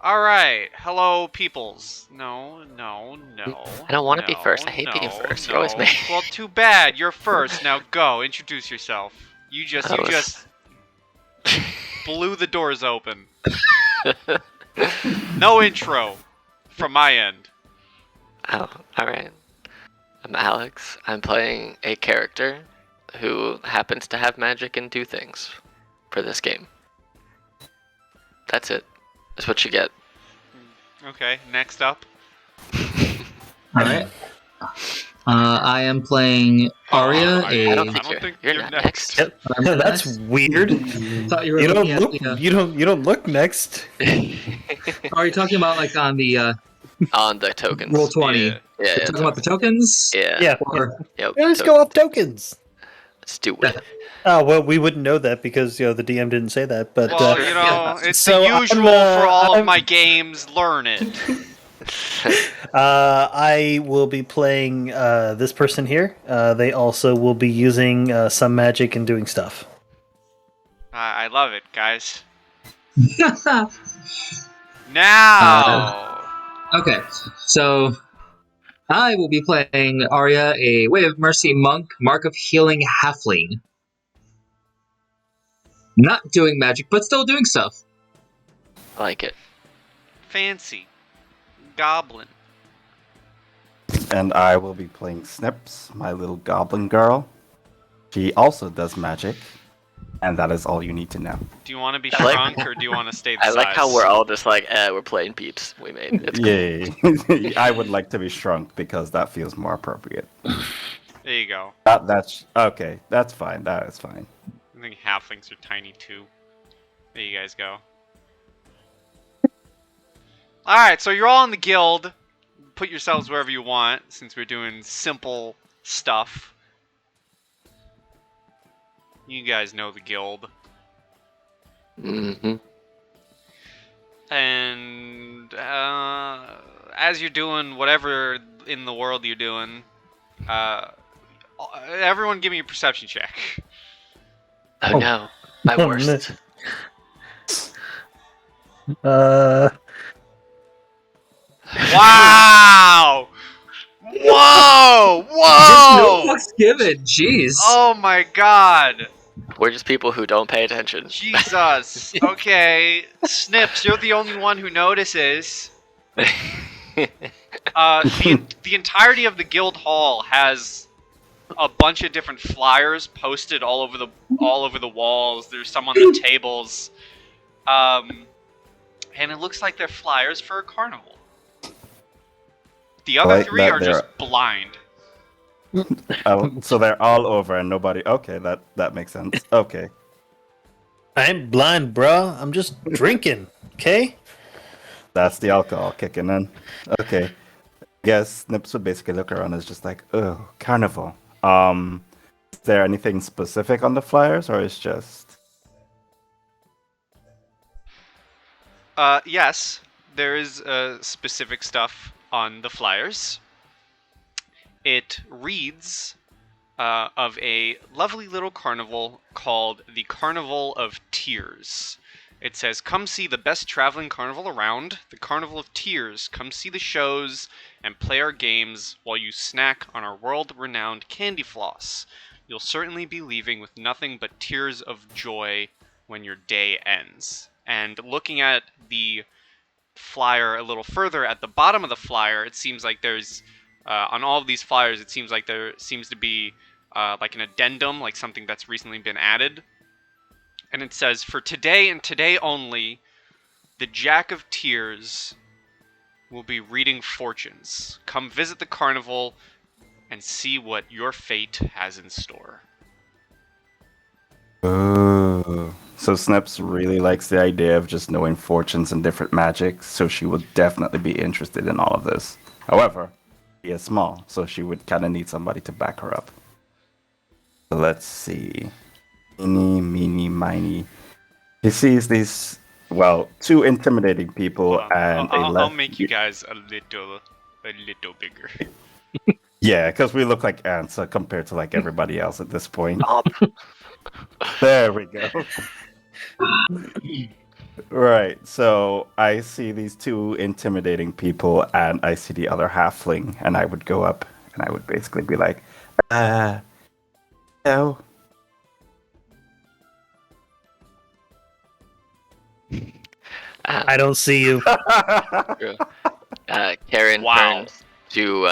Alright, hello peoples. No. I don't want to be first. I hate being first. You're always me. Well, too bad. You're first. Now go. Introduce yourself. You I was- just blew the doors open. No intro from my end. Oh, alright. I'm Alex. I'm playing a character who happens to have magic and do things for this game. That's it. That's what you get. Okay, next up. Alright. I am playing Arya, I don't I don't think you're you're not next. next. I'm That's next. weird. Thought you were You don't looking at look. the, You don't look next. Are you talking about like on the On the tokens. roll 20? Yeah. Yeah, Talking about the tokens? yeah. Yeah. Or Yep, Let's go off tokens. Let's do it. Oh well, we wouldn't know that because the DM didn't say that. But Well, it's so the I'm, usual for all of I'm- my games. Learn it. I will be playing this person here. They also will be using some magic and doing stuff. I love it, guys. Now. okay, so I will be playing Arya, a Way of Mercy monk, Mark of Healing halfling. Not doing magic, but still doing stuff. I like it. Fancy. Goblin. And I will be playing Snips, my little goblin girl. She also does magic, and that is all you need to know. Do you want to be I like- shrunk or do you want to stay the I size? like how we're all just like, we're playing peeps. We made it. Yay! I would like to be shrunk because that feels more appropriate. There you go. That's okay. That's fine. That is fine. I think halflings are tiny too. There you guys go. Alright, so you're all in the guild. Put yourselves wherever you want, since we're doing simple stuff. You guys know the guild. Mm-hmm. And as you're doing whatever in the world you're doing, everyone give me a perception check. Oh no, my Oh, worst. Wow! Whoa! Just no Whoa! fucks given, jeez. Oh my god! We're just people who don't pay attention. Jesus. Okay, Snips, you're the only one who notices. The entirety of the guild hall has a bunch of different flyers posted all over the walls. There's some on the tables, and it looks like they're flyers for a carnival. The other Like three that are they're- just blind. So they're all over and nobody. Okay, that makes sense. Okay. I'm blind, bro. I'm just drinking. Okay. That's the alcohol kicking in. Okay. Guess Snips would basically look around and is just like, oh, carnival. Is there anything specific on the flyers, or is just Yes, there is specific stuff on the flyers. It reads of a lovely little carnival called the Carnival of Tears. It says, come see the best traveling carnival around, the Carnival of Tears. Come see the shows and play our games while you snack on our world-renowned candy floss. You'll certainly be leaving with nothing but tears of joy when your day ends. And looking at the flyer a little further, at the bottom of the flyer, it seems like there's, on all of these flyers, it seems like there seems to be like an addendum, like something that's recently been added. And it says, for today and today only, the Jack of Tears will be reading fortunes. Come visit the carnival and see what your fate has in store. Ooh. So Snips really likes the idea of just knowing fortunes and different magics, so she would definitely be interested in all of this. However, she is small, so she would kind of need somebody to back her up. So let's see. Eeny, meeny, miny. He sees these, well, two intimidating people and I'll make you guys a little bigger. Yeah, because we look like ants compared to like everybody else at this point. Stop. There we go. Right. So I see these two intimidating people, and I see the other halfling, and I would go up and I would basically be like, no. I don't see you. True. Karen Wow. turns to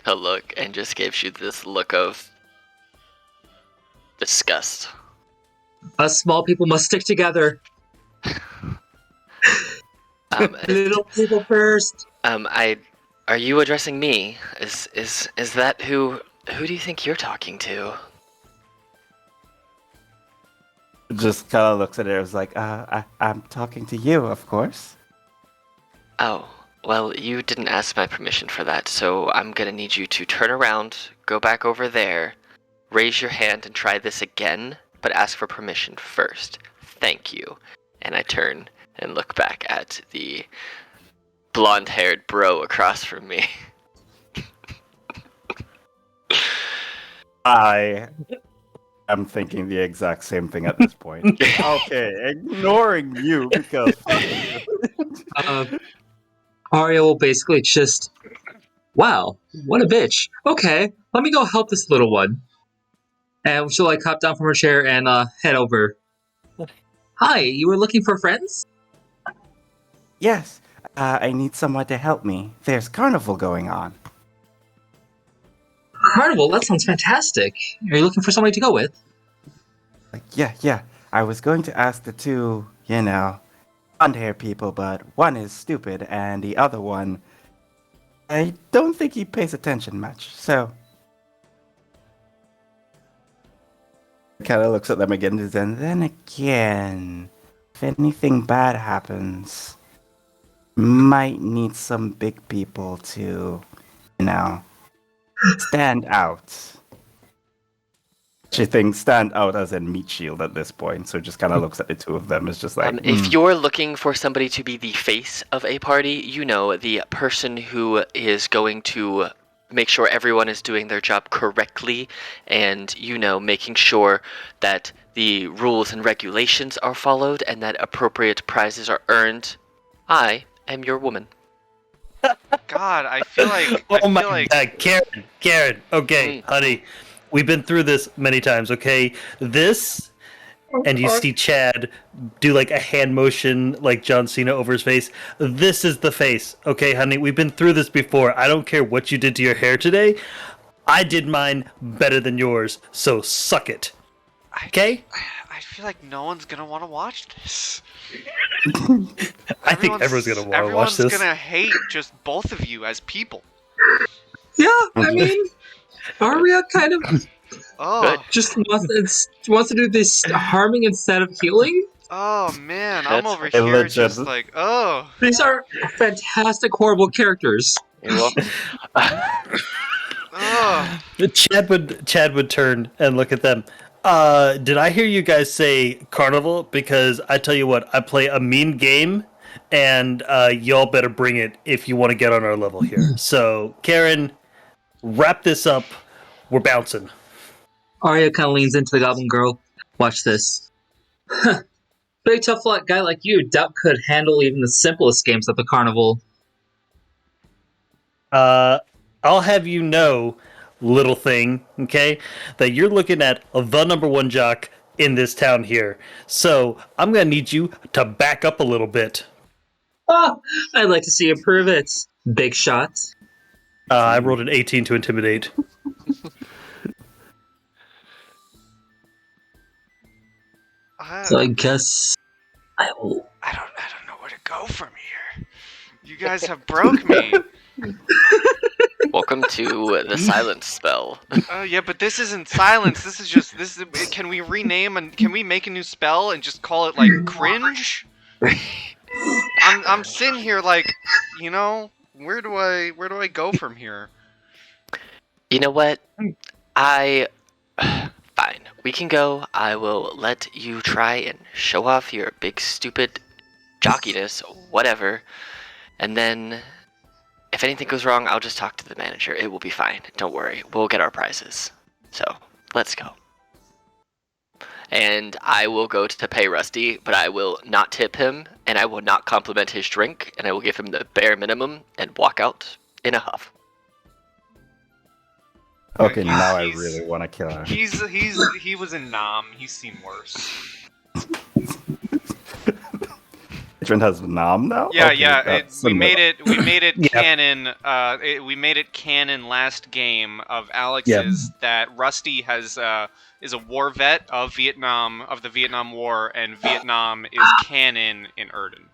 look and just gives you this look of disgust. Us small people must stick together. Little people first. Are you addressing me? Is that who do you think you're talking to? Just kind of looks at it. I was like, I'm talking to you, of course. Oh, well, you didn't ask my permission for that, so I'm gonna need you to turn around, go back over there, raise your hand and try this again, but ask for permission first. Thank you. And I turn and look back at the blonde-haired bro across from me. I am thinking the exact same thing at this point. Okay, ignoring you because fuck you. Arya will basically just, wow, what a bitch. Okay, let me go help this little one. And she'll like hop down from her chair and head over. Hi, you were looking for friends? Yes, I need someone to help me. There's carnival going on. Carnival, that sounds fantastic. Are you looking for somebody to go with? Like, yeah. I was going to ask the two, blonde-hair people, but one is stupid and the other one, I don't think he pays attention much. So, kind of looks at them again, and then again, if anything bad happens, might need some big people to, stand out. She thinks stand out as in meat shield at this point, so just kind of looks at the two of them as just like, If you're looking for somebody to be the face of a party, the person who is going to make sure everyone is doing their job correctly and, making sure that the rules and regulations are followed and that appropriate prizes are earned, I am your woman. God, I feel like. Oh my god, Karen. Okay, honey, we've been through this many times. Okay, this, and you see Chad do like a hand motion, like John Cena over his face. This is the face. Okay, honey, we've been through this before. I don't care what you did to your hair today. I did mine better than yours, so suck it. Okay? I feel like no one's gonna want to watch this. I think everyone's gonna want to watch this. Everyone's gonna hate just both of you as people. Yeah, I mean, Arya kind of just wants to do this harming instead of healing. Oh man, I'm That's over here legit. just like, oh. These are fantastic, horrible characters. You're welcome. Oh. Chad would turn and look at them. Did I hear you guys say carnival? Because I tell you what, I play a mean game, and y'all better bring it if you want to get on our level here. So, Karen, wrap this up. We're bouncing. Arya kind of leans into the Goblin Girl. Watch this. Big tough guy like you, doubt could handle even the simplest games at the carnival. I'll have you know, little thing, okay, that you're looking at the number one jock in this town here. So I'm gonna need you to back up a little bit. Oh, I'd like to see you prove it. Big shot. I rolled an 18 to intimidate. So I guess I will. I don't know where to go from here. You guys have broke me. Welcome to the silence spell. Yeah, but this isn't silence. This is. Can we rename and can we make a new spell and just call it like cringe? I'm sitting here like, where do I go from here? You know what? Fine. We can go. I will let you try and show off your big stupid jockiness, whatever. And then, if anything goes wrong, I'll just talk to the manager. It will be fine. Don't worry. We'll get our prizes. So, let's go. and I will go to pay Rusty, but I will not tip him, and I will not compliment his drink, and I will give him the bare minimum and walk out in a huff. Okay, He's- now I he's- really want to kill her. He was in Nam. He's seen worse. Trent has Nam now. Yeah, Okay, yeah. that's We a made it. We made it Yeah. canon. We made it canon last game of Alex's that Rusty is a war vet of Vietnam, of the Vietnam War, and Vietnam is canon in Erden.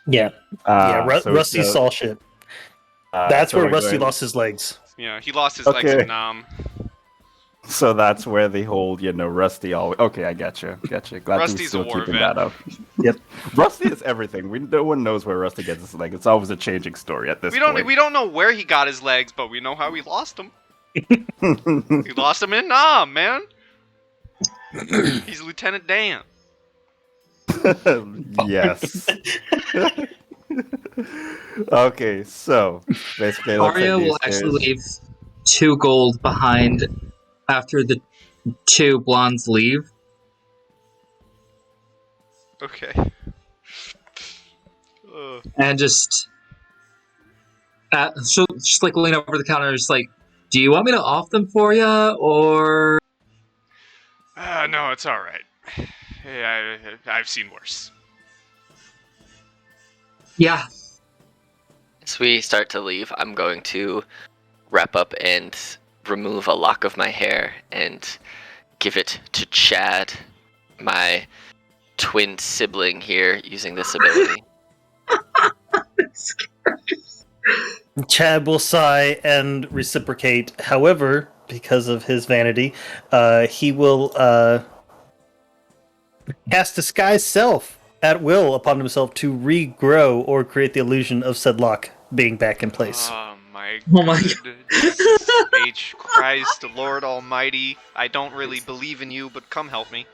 Yeah, So Rusty it's, saw shit. That's so where we're Rusty going- lost his legs. Yeah, he lost his legs Okay. in Nam. So that's where the whole, Rusty always. Okay, I getcha. Glad Rusty's you're a still war keeping vet. that up. Yep. Rusty is everything. No one knows where Rusty gets his leg. It's always a changing story at this We point. don't know where he got his legs, but we know how he lost them. He lost them in Nam, man. He's Lieutenant Dan. Yes. Okay, so basically, it looks Arya like will these actually two- leave 2 gold behind after the 2 blondes leave. Okay. And just she'll just like lean over the counter and just like, do you want me to off them for you, or No, it's all right. Yeah, I've seen worse. yeah? As we start to leave, I'm going to wrap up and remove a lock of my hair and give it to Chad, my twin sibling here, using this ability. Chad will sigh and reciprocate. However, because of his vanity, he will cast Disguise Self at will upon himself to regrow or create the illusion of said lock being back in place. Oh my Oh my good Jesus H. Christ, Lord Almighty. I don't really believe in you, but come help me.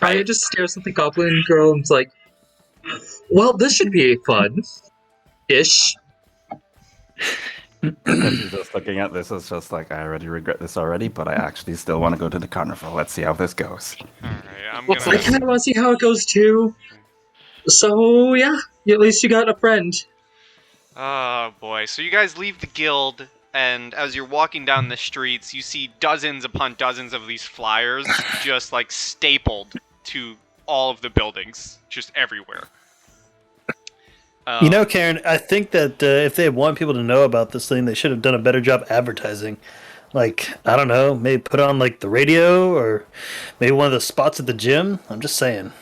Arya just stares at the goblin girl and's like, well, this should be fun. Ish. And she's just looking at this. It's just like, I already regret this already, but I actually still want to go to the carnival. Let's see how this goes. Alright, I'm I gonna. kind of want to see how it goes too. So yeah, at least you got a friend. Oh boy. So you guys leave the guild, and as you're walking down the streets, you see dozens upon dozens of these flyers just like stapled to all of the buildings, just everywhere. You know, Karen, I think that if they want people to know about this thing, they should have done a better job advertising. Like, I don't know, maybe put on like the radio or maybe one of the spots at the gym. I'm just saying.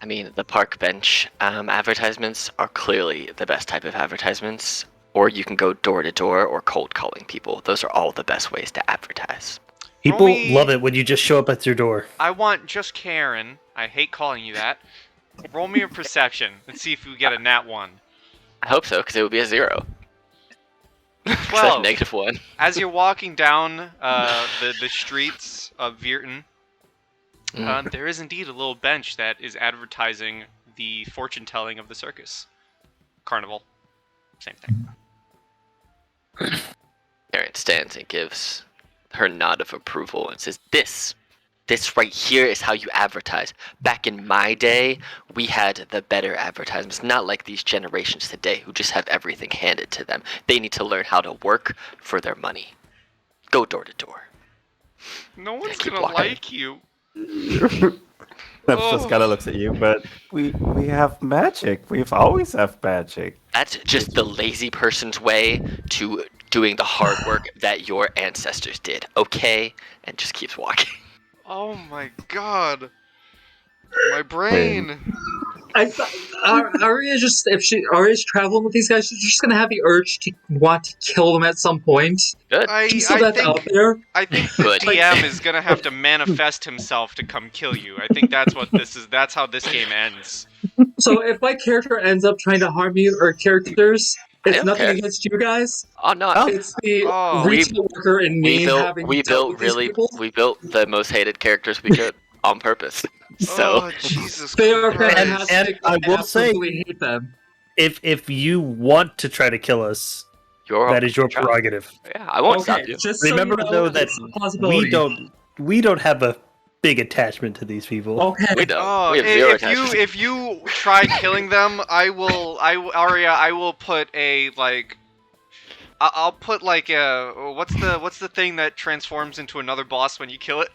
I mean, the park bench advertisements are clearly the best type of advertisements. Or you can go door to door or cold calling people. Those are all the best ways to advertise. People Roll me- love it when you just show up at your door. I want just Karen. I hate calling you that. Roll me a perception and see if we get a nat 1. I hope so, because it would be a 0. 12. -1. As you're walking down the streets of Virton, there is indeed a little bench that is advertising the fortune telling of the circus. Carnival. Same thing. Karen stands and gives her nod of approval and says, This right here is how you advertise. Back in my day, we had the better advertisements, not like these generations today who just have everything handed to them. They need to learn how to work for their money. Go door to door. No one's keep gonna walking. like you. Snaps just kind of looks at you, but we have magic. We've always have magic. That's just the lazy person's way to doing the hard work that your ancestors did, okay? And just keeps walking. Oh my god. My brain. I thought Arya just if Arya's traveling with these guys, she's just gonna have the urge to want to kill them at some point. Good. Just so that's out there. I think the Good. DM is gonna have to manifest himself to come kill you. I think that's what this is. That's how this game ends. So if my character ends up trying to harm you or characters, I it's don't nothing care. against you guys. Oh no, It's the Oh. retail worker in me having we dealt built with these really people. we built the most hated characters we could on purpose. So Oh Jesus They are Christ. fantastic. And I will say- absolutely hate them. If you want to try to kill us, you're that is your try. prerogative. Yeah, I won't stop Okay, you. just so Remember you know, though that it's a possibility. we don't have a big attachment to these people. Okay. We don't. Oh, We have zero if you attachment. if you try killing them, Arya, I will put a like. I'll put like a what's the thing that transforms into another boss when you kill it?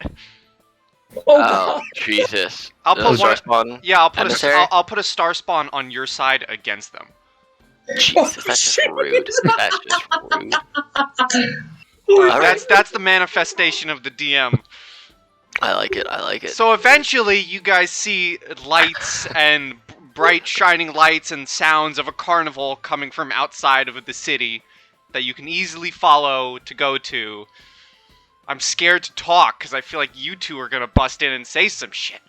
Oh, Jesus. I'll put Star one. Spawn. Yeah, Emissary? I'll put a star spawn on your side against them. Jesus, that's just rude. That's just rude. That's the manifestation of the DM. I like it. I like it. So eventually, you guys see lights and bright shining lights and sounds of a carnival coming from outside of the city that you can easily follow to go to. I'm scared to talk because I feel like you two are gonna bust in and say some shit.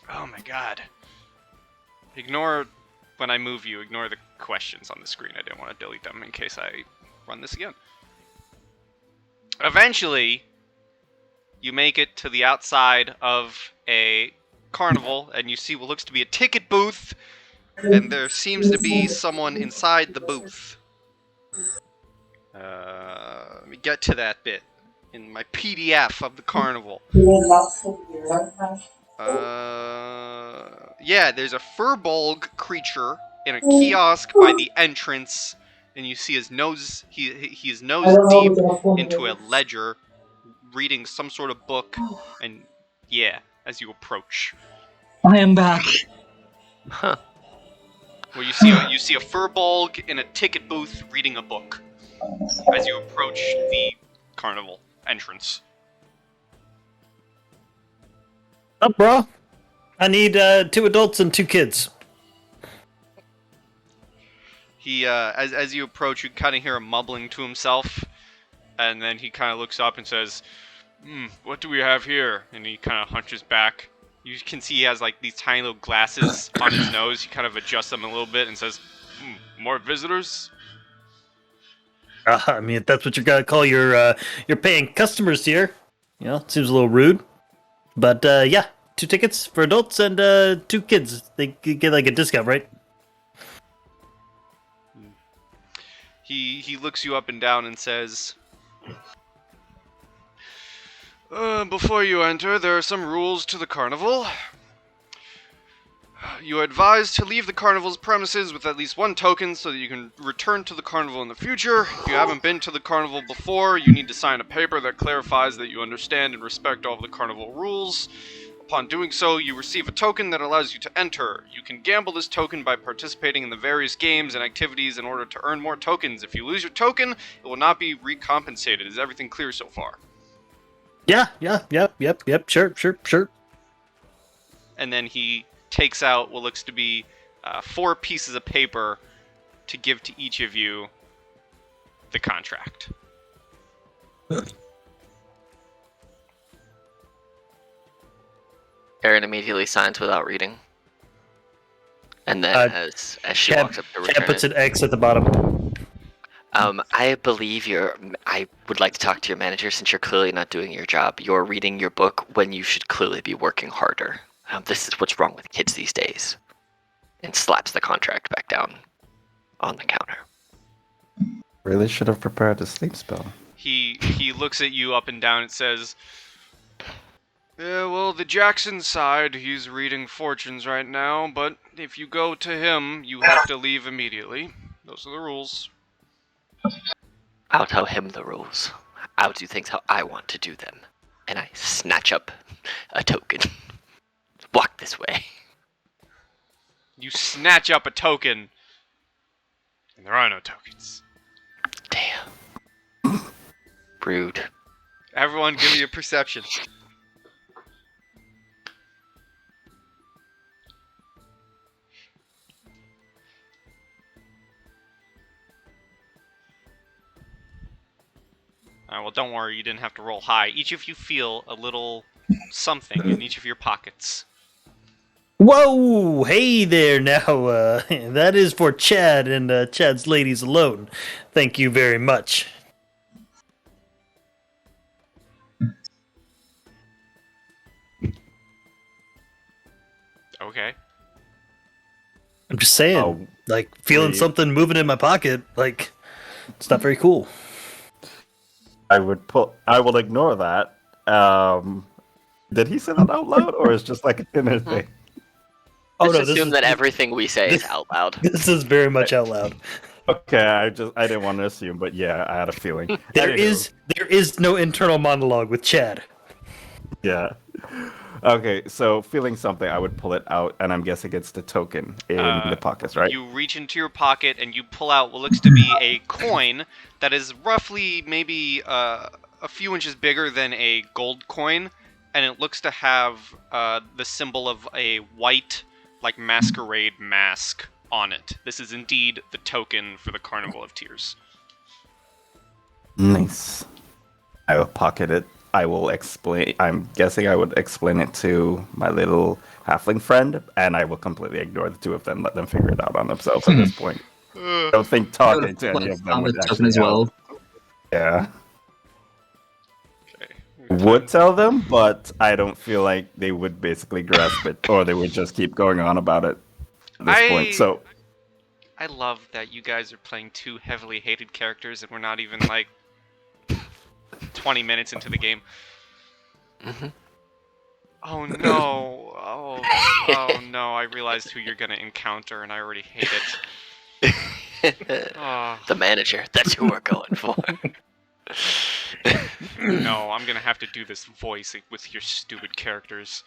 Oh my god. Ignore when I move you. Ignore the questions on the screen. I didn't want to delete them in case I run this again. Eventually, you make it to the outside of a carnival, and you see what looks to be a ticket booth, and there seems to be someone inside the booth. Let me get to that bit in my PDF of the carnival. Yeah, there's a furbolg creature in a kiosk by the entrance, and you see his nose. He is nose deep into a ledger, reading some sort of book, and yeah, as you approach, I am back. Huh. well, you see a furbolg in a ticket booth reading a book as you approach the carnival entrance. Up, bro. I need 2 adults and 2 kids. He as you approach, you kind of hear him mumbling to himself, and then he kind of looks up and says, "What do we have here?" And he kind of hunches back. You can see he has like these tiny little glasses on his nose. He kind of adjusts them a little bit and says, "More visitors?" I mean, if that's what you're gonna call your paying customers here, you know, seems a little rude. But yeah, 2 tickets for adults and 2 kids. They get like a discount, right? He looks you up and down and says, "Before you enter, there are some rules to the carnival. You are advised to leave the carnival's premises with at least 1 token so that you can return to the carnival in the future. If you haven't been to the carnival before, you need to sign a paper that clarifies that you understand and respect all of the carnival rules. Upon doing so, you receive a token that allows you to enter. You can gamble this token by participating in the various games and activities in order to earn more tokens. If you lose your token, it will not be recompensated. Is everything clear so far?" Yeah, yep, sure. And then he takes out what looks to be 4 pieces of paper to give to each of you the contract. Erin immediately signs without reading. And then as she Chad, walks up to Chad return puts it, an X at the bottom. I believe I would like to talk to your manager since you're clearly not doing your job. You're reading your book when you should clearly be working harder. This is what's wrong with kids these days. And slaps the contract back down on the counter. Really should have prepared a sleep spell. He looks at you up and down and says, "Yeah, well, the Jackson side, he's reading fortunes right now, but if you go to him, you have to leave immediately. Those are the rules." I'll tell him the rules. I'll do things how I want to do them. And I snatch up a token. Walk this way. You snatch up a token, and there are no tokens. Damn. Rude. Everyone give me a perception. Alright, well, don't worry, you didn't have to roll high. Each of you feel a little something in each of your pockets. Whoa! Hey there now. That is for Chad and Chad's ladies alone. Thank you very much. Okay. I'm just saying, Oh, like feeling wait. something moving in my pocket. Like it's not very cool. I will ignore that Did he say that out loud, or is just like an inner thing? Oh Just no, assume that everything we say is out loud. This is very much out loud. Okay, I didn't want to assume, but yeah, I had a feeling. There Anywho, is no internal monologue with Chad. yeah. Okay, so feeling something, I would pull it out, and I'm guessing it's the token in the pockets, right? You reach into your pocket and you pull out what looks to be a coin that is roughly maybe a few inches bigger than a gold coin, and it looks to have the symbol of a white, like masquerade mask on it. This is indeed the token for the Carnival of Tears. Nice. I will pocket it. I will explain. I'm guessing I would explain it to my little halfling friend, and I will completely ignore the two of them, let them figure it out on themselves at this point. I don't think I talking to any of them found would the token actually as well. help. Yeah. Okay. Would tell them, but I don't feel like they would basically grasp it, or they would just keep going on about it at this point. So, I love that you guys are playing two heavily hated characters and we're not even like 20 minutes into the game. Mhm. Oh no. Oh no, I realized who you're gonna encounter and I already hate it. Oh, The manager. That's who we're going for. no, I'm gonna have to do this voice with your stupid characters.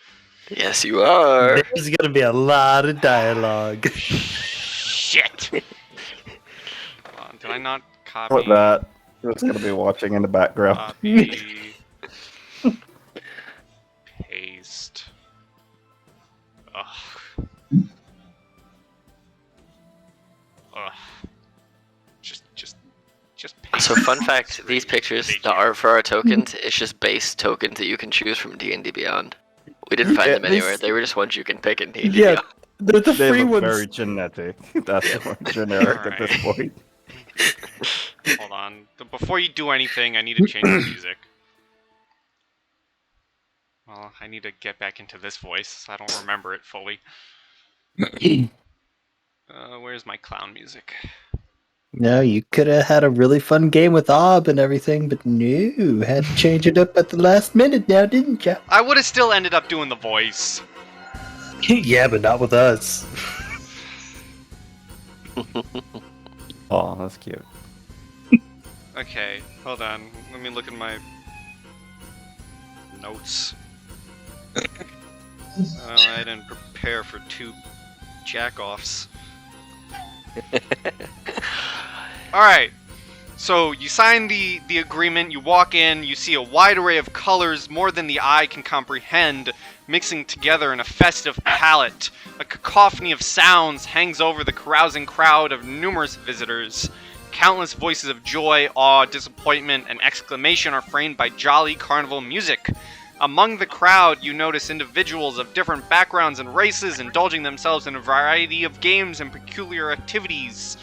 Yes, you are. There's gonna be a lot of dialogue. Shit! Hold on, did I not copy? with that, it's going to be watching in the background. Copy. Paste. Ugh. Ugh. Just paste. So, fun fact: these pictures, the art for our tokens, it's just base tokens that you can choose from D&D Beyond. We didn't find Yeah, them anywhere. these- They were just ones you can pick in D&D Yeah, Beyond. they're the They free look ones. very genetic. That's more generic at this point. Hold on. Before you do anything, I need to change the music. Well, I need to get back into this voice. I don't remember it fully. Where's my clown music? No, you could have had a really fun game with Ob and everything, but no, had to change it up at the last minute now, didn't ya? I would have still ended up doing the voice. Yeah, but not with us. Oh, that's cute. Okay, hold on. Let me look at my notes. Oh, I didn't prepare for two jack-offs. Alright, so you sign the agreement, you walk in, you see a wide array of colors, more than the eye can comprehend, mixing together in a festive palette. A cacophony of sounds hangs over the carousing crowd of numerous visitors. Countless voices of joy, awe, disappointment, and exclamation are framed by jolly carnival music. Among the crowd, you notice individuals of different backgrounds and races indulging themselves in a variety of games and peculiar activities.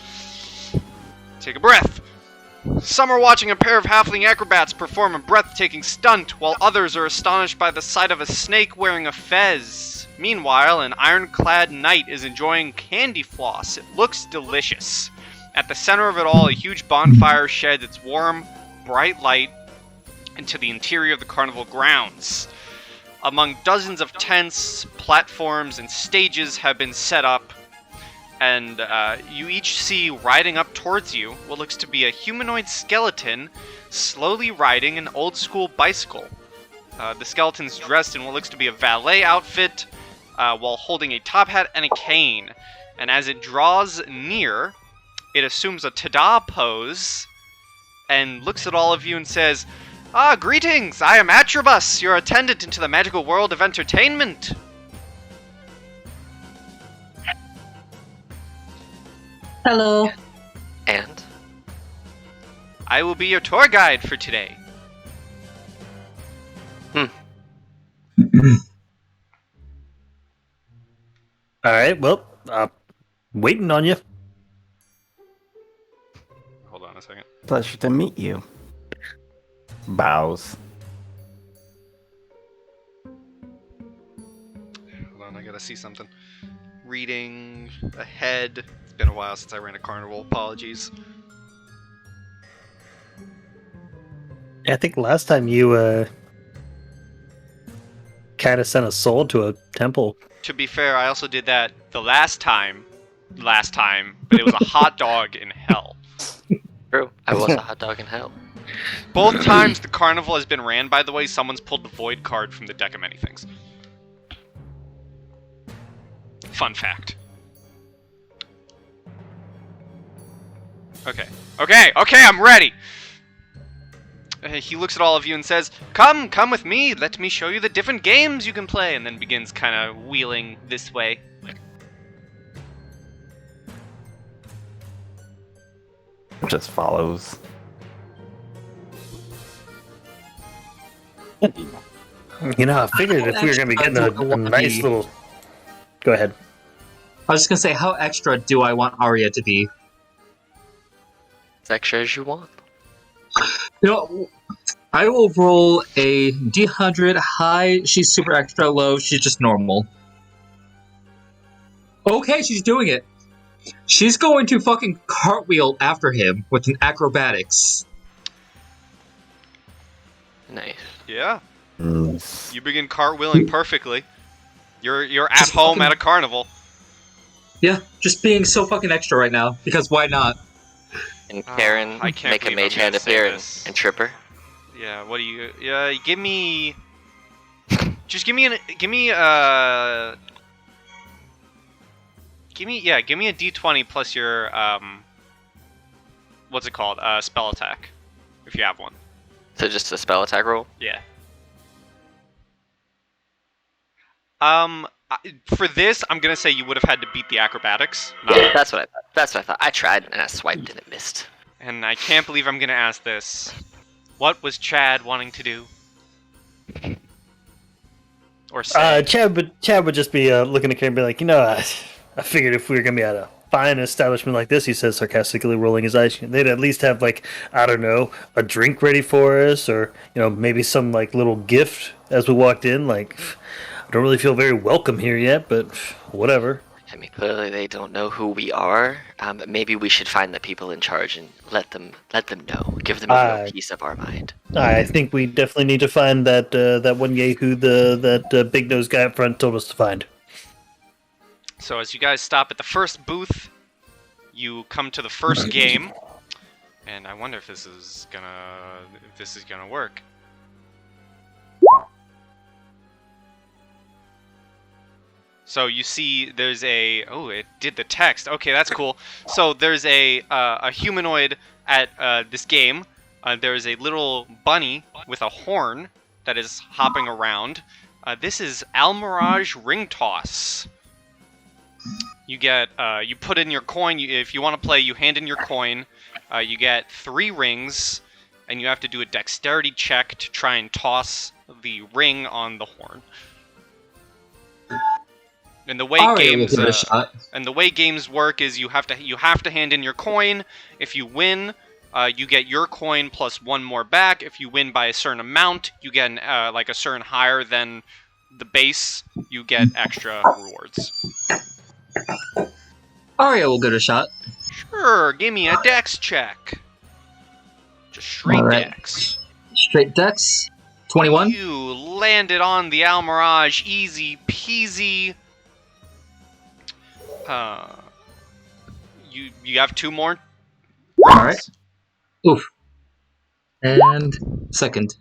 Take a breath. Some are watching a pair of halfling acrobats perform a breathtaking stunt, while others are astonished by the sight of a snake wearing a fez. Meanwhile, an ironclad knight is enjoying candy floss. It looks delicious. At the center of it all, a huge bonfire sheds its warm, bright light into the interior of the carnival grounds. Among dozens of tents, platforms, and stages have been set up, and you each see riding up towards you what looks to be a humanoid skeleton slowly riding an old-school bicycle. The skeleton's dressed in what looks to be a valet outfit while holding a top hat and a cane. And as it draws near, it assumes a ta-da pose and looks at all of you and says, "Ah, greetings! I am Atribus, your attendant into the magical world of entertainment." Hello. And I will be your tour guide for today. All right, well, waiting on you. Hold on a second. Pleasure to meet you. Bows. Hold on, I gotta see something. Reading ahead. It's been a while since I ran a carnival. Apologies. I think last time you kind of sent a soul to a temple. To be fair, I also did that the last time, but it was a hot dog in hell. True. I was a hot dog in hell. Both times the carnival has been ran, by the way, someone's pulled the void card from the deck of many things. Fun fact. Okay, I'm ready! He looks at all of you and says, come with me, let me show you the different games you can play, and then begins kind of wheeling this way. Just follows. You know, I figured if we were going to be getting a nice little... Go ahead. I was just gonna say, how extra do I want Arya to be? As extra as you want. You know, I will roll a D100 high. She's super extra low. She's just normal. Okay, she's doing it. She's going to fucking cartwheel after him with an acrobatics. Nice. Yeah, Mm. you begin cartwheeling perfectly. You're at home at a carnival. Yeah, just being so fucking extra right now, because why not? And Karen, I can't make a believe I'm mage gonna hand say appear this. and trip her. Yeah, what do you... give me... Just give me a D20 plus your, what's it called? Spell attack. If you have one. So just a spell attack roll? Yeah. For this, I'm gonna say you would have had to beat the acrobatics. Yeah, that's what I thought. That's what I thought. I tried and I swiped and it missed. And I can't believe I'm gonna ask this. What was Chad wanting to do? Or say? Chad would just be looking at Karen and be like, you know, I figured if we were going to be at a fine establishment like this, he says, sarcastically rolling his eyes, they'd at least have, like, I don't know, a drink ready for us, or, you know, maybe some, like, little gift as we walked in. Like, I don't really feel very welcome here yet, but whatever. I mean, clearly they don't know who we are. Maybe we should find the people in charge and let them know. Give them a real piece of our mind. I think we definitely need to find that one guy who that big nose guy up front told us to find. So as you guys stop at the first booth, you come to the first game, and I wonder if this is gonna work. So you see, there's a it did the text. Okay, that's cool. So there's a humanoid at this game. There's a little bunny with a horn that is hopping around. This is Almirage Ring Toss. You get you put in your coin. If you want to play, you hand in your coin. You get 3 rings, and you have to do a dexterity check to try and toss the ring on the horn. And the way games work is you have to hand in your coin. If you win, you get your coin plus 1 more back. If you win by a certain amount, you get like a certain higher than the base. You get extra rewards. Arya will give it a shot. Sure, give me a dex check. Just straight Alright. dex. Straight dex. 21. You landed on the Almirage, easy peasy. You have 2 more. Alright. Oof. And second.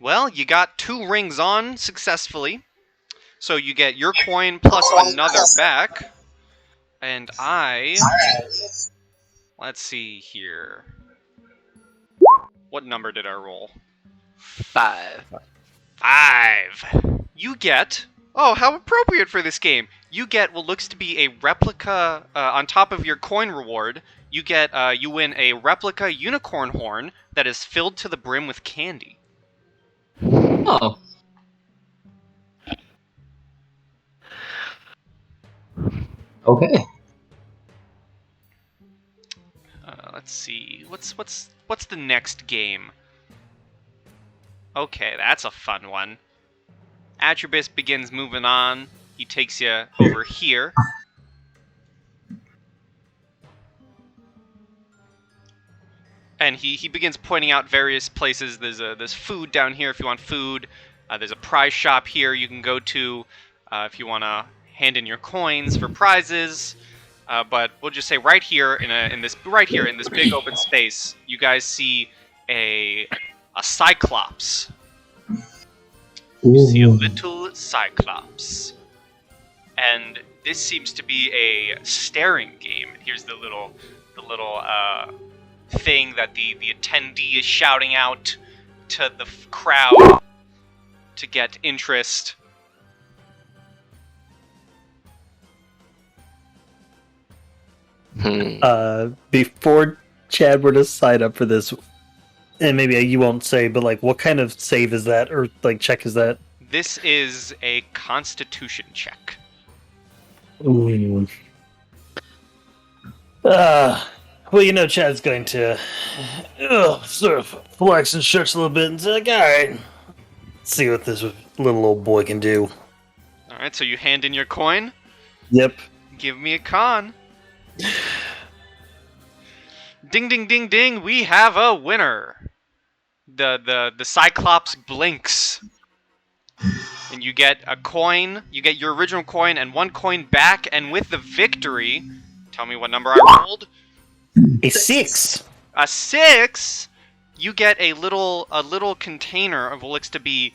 Well, you got 2 rings on successfully. So you get your coin plus another back. And let's see here. What number did I roll? 5. 5. You get... Oh, how appropriate for this game. You get what looks to be a replica on top of your coin reward. You get you win a replica unicorn horn that is filled to the brim with candy. Oh. Okay. Let's see. What's the next game? Okay, that's a fun one. Atribus begins moving on. He takes you over here. And he begins pointing out various places. There's food down here if you want food. There's a prize shop here you can go to if you want to hand in your coins for prizes. But we'll just say right here in this big open space, you guys see a cyclops. You see a little cyclops, and this seems to be a staring game. Here's the little thing that the attendee is shouting out to the crowd to get interest. Before Chad were to sign up for this, and maybe you won't say, but like, what kind of save is that, or like check is that? This is a Constitution check. Ooh. Well, you know, Chad's going to sort of flex and stretch a little bit and say, like, all right, let's see what this little old boy can do. All right, so you hand in your coin. Yep. Give me a con. Ding, ding, ding, ding! We have a winner. The Cyclops blinks, and you get a coin. You get your original coin and 1 coin back. And with the victory, tell me what number I rolled. A 6. A 6. You get a little container of what looks to be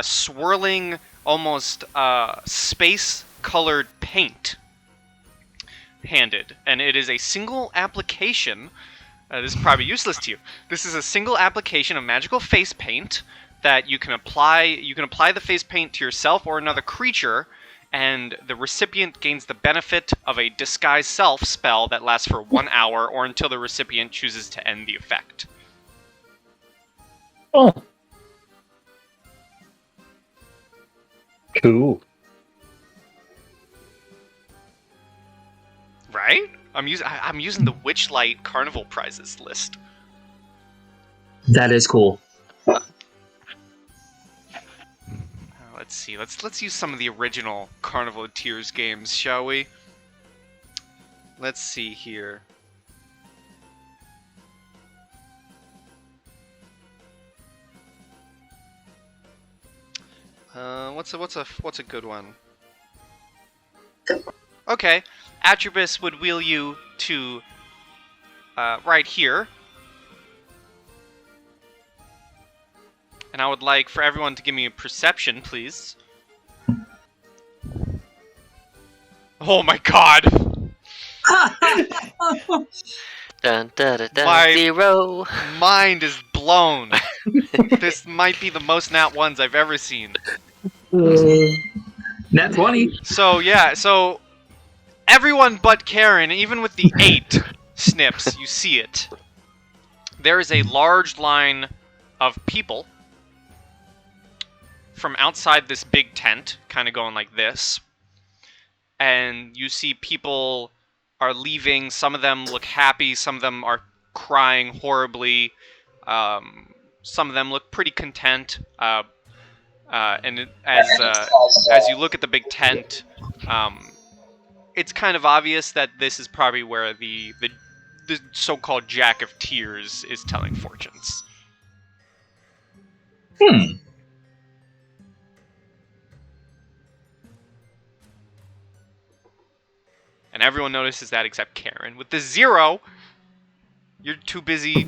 swirling, almost space-colored paint. Handed, and it is a single application. This is probably useless to you. This is a single application of magical face paint that you can apply. You can apply the face paint to yourself or another creature, and the recipient gains the benefit of a disguise self spell that lasts for 1 hour or until the recipient chooses to end the effect. Oh, cool. Right? I'm using the Witchlight Carnival prizes list. That is cool. Let's see. Let's use some of the original Carnival of Tears games, shall we? Let's see here. What's a good one? Okay, Atribus would wheel you to right here. And I would like for everyone to give me a perception, please. Oh my god! Dun, dun, dun, dun, My- 0. Mind is blown. This might be the most nat ones I've ever seen. Nat 20. So everyone but Karen, even with the 8 snips, you see it. There is a large line of people from outside this big tent, kind of going like this. And you see people are leaving. Some of them look happy. Some of them are crying horribly. Some of them look pretty content. And as you look at the big tent, it's kind of obvious that this is probably where the so-called Jack of Tears is telling fortunes. And everyone notices that except Karen. With the 0, you're too busy.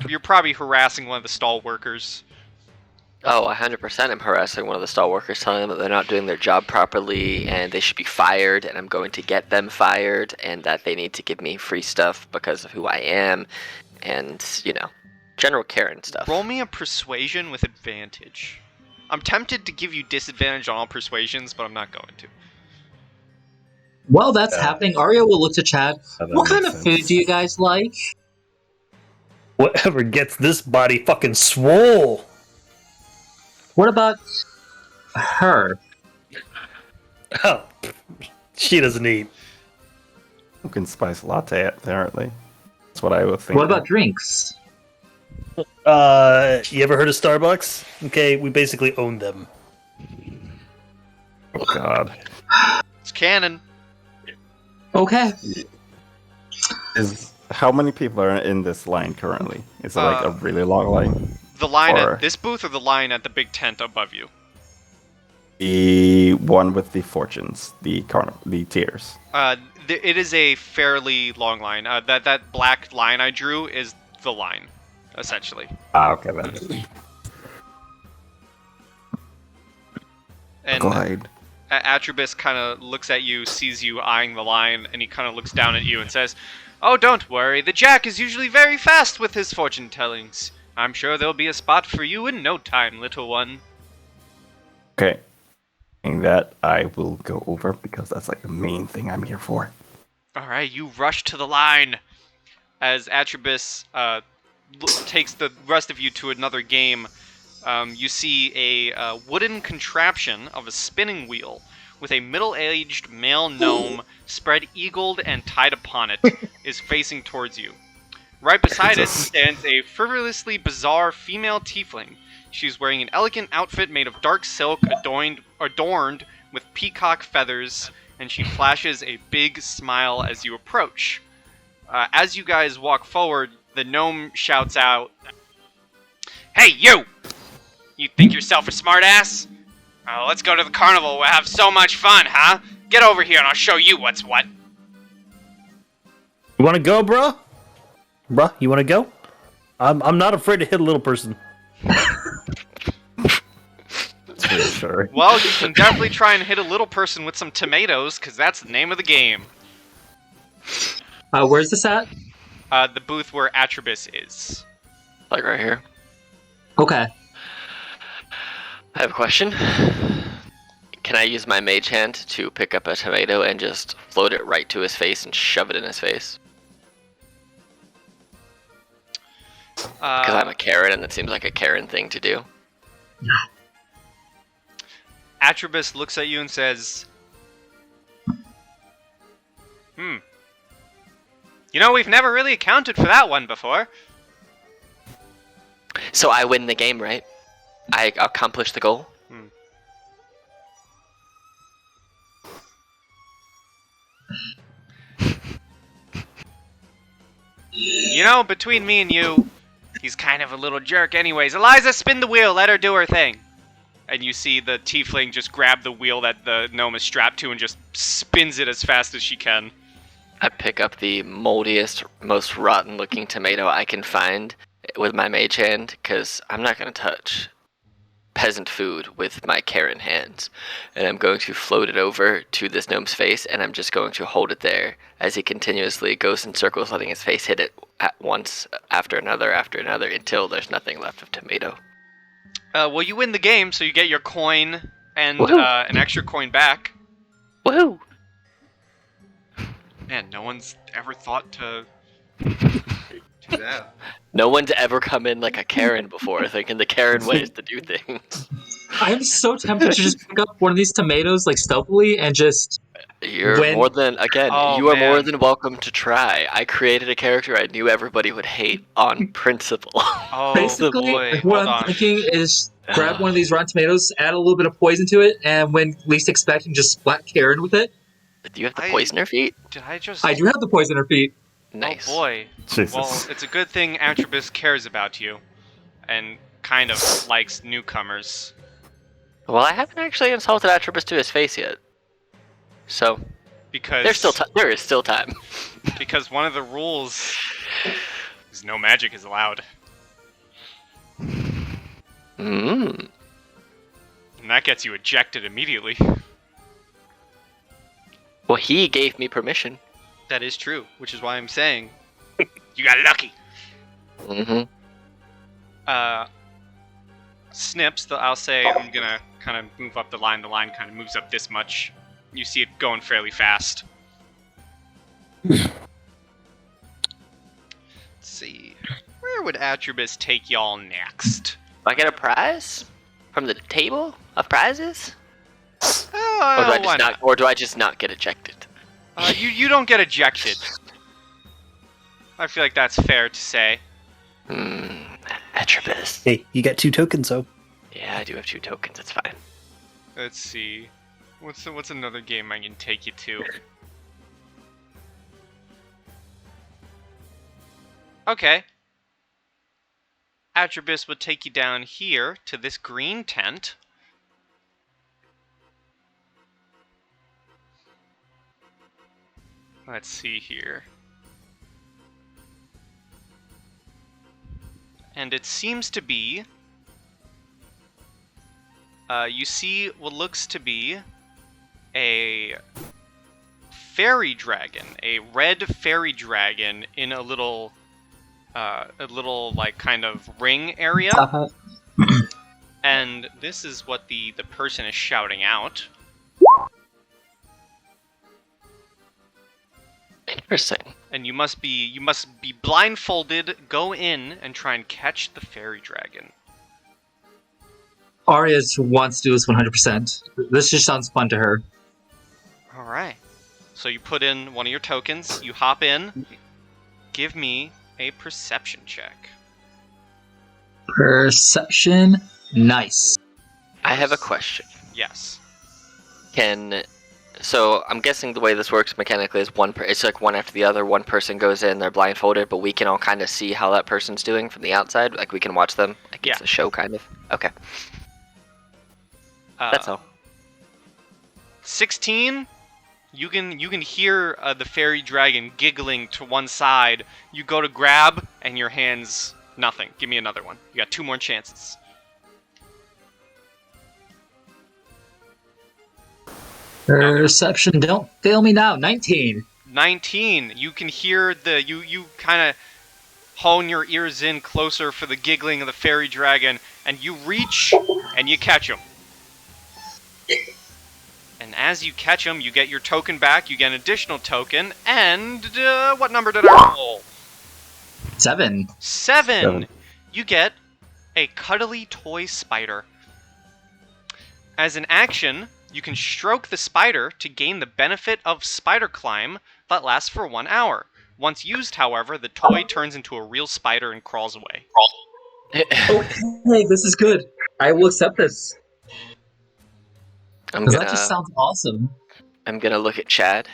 You're probably harassing one of the stall workers. Oh, 100% I'm harassing one of the stall workers, telling them that they're not doing their job properly and they should be fired, and I'm going to get them fired, and that they need to give me free stuff because of who I am, and, general Karen stuff. Roll me a persuasion with advantage. I'm tempted to give you disadvantage on all persuasions, but I'm not going to. While that's happening, Arya will look to Chad. That What kind makes of sense. food do you guys like? Whatever gets this body fucking swole. What about her? Oh, she doesn't eat. Pumpkin spice latte, apparently. That's what I would think. What about drinks? You ever heard of Starbucks? Okay, we basically own them. Oh god. It's canon. Okay. How many people are in this line currently? Is it like a really long line? The line Or- at this booth or the line at the big tent above you? The one with the fortunes, the tears. It is a fairly long line. That black line I drew is the line, essentially. Okay, then. And Go ahead. Atribus kind of looks at you, sees you eyeing the line, and he kind of looks down at you and says, "Oh, don't worry. The Jack is usually very fast with his fortune tellings. I'm sure there'll be a spot for you in no time, little one." Okay. And that I will go over because that's like the main thing I'm here for. All right, you rush to the line as Atribus takes the rest of you to another game. You see a wooden contraption of a spinning wheel with a middle-aged male gnome spread-eagled and tied upon it is facing towards you. Right beside it stands a frivolously bizarre female tiefling. She's wearing an elegant outfit made of dark silk adorned with peacock feathers, and she flashes a big smile as you approach. As you guys walk forward, the gnome shouts out, "Hey, you! You think yourself a smartass? Let's go to the carnival. We'll have so much fun, huh? Get over here and I'll show you what's what." You want to go, bruh? Bruh, you want to go? I'm not afraid to hit a little person. That's for sure. Well, you can definitely try and hit a little person with some tomatoes, because that's the name of the game. Where's this at? The booth where Atribus is. Like right here. Okay. I have a question. Can I use my mage hand to pick up a tomato and just float it right to his face and shove it in his face? Because I'm a Karen and it seems like a Karen thing to do. Atribus looks at you and says, You know, we've never really accounted for that one before. So I win the game, right? I accomplish the goal? You know, between me and you, he's kind of a little jerk anyways. Eliza, spin the wheel, let her do her thing. And you see the tiefling just grab the wheel that the gnome is strapped to and just spins it as fast as she can. I pick up the moldiest, most rotten looking tomato I can find with my mage hand, because I'm not going to touch peasant food with my Karen hands. And I'm going to float it over to this gnome's face, and I'm just going to hold it there as he continuously goes in circles, letting his face hit it at once after another until there's nothing left of tomato. Well, you win the game, so you get your coin and Woohoo! an extra coin back. Woohoo! Man, no one's ever thought to do that. No one's ever come in like a Karen before, thinking the Karen ways to do things. I'm so tempted to just pick up one of these tomatoes like stealthily and just. You're When- more than, again, Oh, you are more man. than welcome to try. I created a character I knew everybody would hate on principle. Oh, Basically, boy. what Hold I'm on. thinking is grab one of these rotten tomatoes, add a little bit of poison to it, and when least expecting, just splat Karen with it. Do you have the poisoner feet? Did I just... I do have the poisoner feet. Nice. Oh, boy. Jesus. Well, it's a good thing Atribus cares about you. And kind of likes newcomers. Well, I haven't actually insulted Atribus to his face yet. So, Because... there is still time. Because one of the rules is no magic is allowed. Mm. And that gets you ejected immediately. Well, he gave me permission. That is true, which is why I'm saying you got lucky. Mm-hmm. Snips, I'll say I'm gonna kind of move up the line. The line kind of moves up this much. You see it going fairly fast. Let's see. Where would Atribus take y'all next? Do I get a prize from the table of prizes? Why Or do I just not get ejected? You don't get ejected. I feel like that's fair to say. Atribus. Hey, you got 2 tokens, though. Yeah, I do have 2 tokens. It's fine. Let's see. What's another game I can take you to? Okay. Atribus would take you down here to this green tent. Let's see here. And it seems to be... you see what looks to be a fairy dragon, a red fairy dragon in a little like kind of ring area. Top hat. And this is what the person is shouting out. Interesting. And you must be blindfolded, go in and try and catch the fairy dragon. Arya wants to do this 100%. This just sounds fun to her. All right. So you put in one of your tokens, you hop in. Give me a perception check. Perception. Nice. I have a question. Yes. So I'm guessing the way this works mechanically is it's like one after the other. One person goes in, they're blindfolded, but we can all kind of see how that person's doing from the outside. Like we can watch them. Like it's a show, kind of. Okay. That's all. 16. You can hear the fairy dragon giggling to one side. You go to grab, and your hand's nothing. Give me another one. You got 2 more chances. Perception. Don't fail me now. 19. 19. You can hear you kind of hone your ears in closer for the giggling of the fairy dragon, and you reach and you catch him. And as you catch him, you get your token back. You get an additional token. And what number did I roll? 7. 7. You get a cuddly toy spider. As an action, you can stroke the spider to gain the benefit of spider climb that lasts for 1 hour. Once used, however, the toy turns into a real spider and crawls away. Okay, this is good. I will accept this. I'm Because that just sounds awesome. I'm gonna look at Chad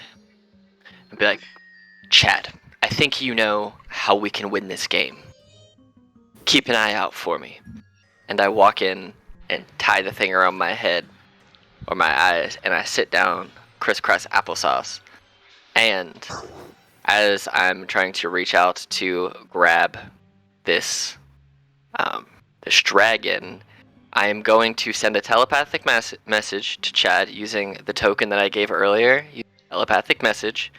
and be like, Chad, I think you know how we can win this game. Keep an eye out for me. And I walk in and tie the thing around my head or my eyes, and I sit down, crisscross applesauce. And as I'm trying to reach out to grab this this dragon, I am going to send a telepathic message to Chad using the token that I gave earlier. Telepathic message.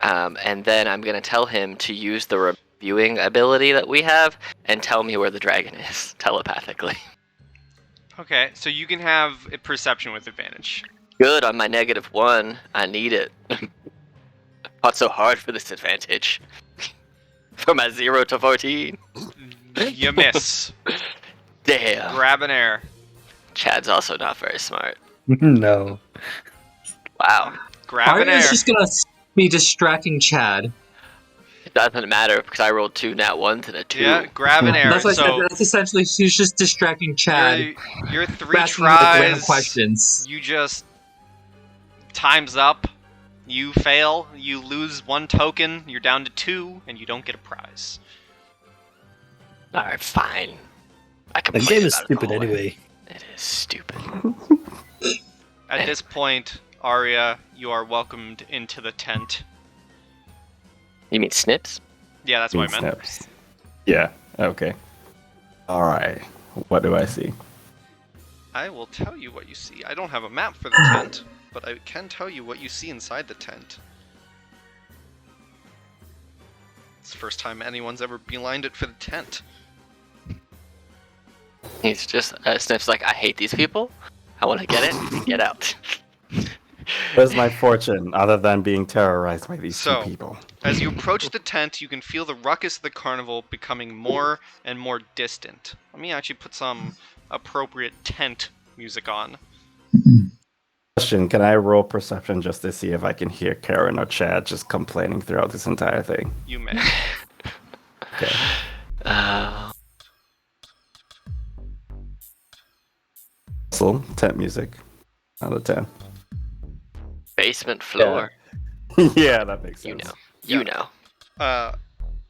And then I'm going to tell him to use the reviewing ability that we have and tell me where the dragon is telepathically. Okay, so you can have a perception with advantage. Good, on my -1. I need it. Fought so hard for this advantage. From my 0 to 14. You miss. Damn. Grab an air. Chad's also not very smart. No. Wow. Grab an air. Arya's just gonna be distracting Chad. It doesn't matter because I rolled 2 nat 1s and a 2. Yeah, grab an air. That's what I So said. That's essentially she's just distracting Chad. your 3 asking him, like, random tries. questions. You just time's up. You fail. You lose 1 token. You're down to 2, and you don't get a prize. Alright, fine. I can The play game is about it stupid all the way. anyway. It is stupid. At this point, Arya, you are welcomed into the tent. You mean Snips? Yeah, that's what I meant. Snaps. Yeah, okay. Alright, what do I see? I will tell you what you see. I don't have a map for the tent, but I can tell you what you see inside the tent. It's the first time anyone's ever beelined it for the tent. He's just, Snips like, I hate these people. I want to get it and get out. Where's my fortune other than being terrorized by these So, two people? As you approach the tent, you can feel the ruckus of the carnival becoming more and more distant. Let me actually put some appropriate tent music on. Question, can I roll perception just to see if I can hear Karen or Chad just complaining throughout this entire thing? You may. Okay. So, tent music. Out of 10. Basement floor. Yeah, that makes sense. You know. You know.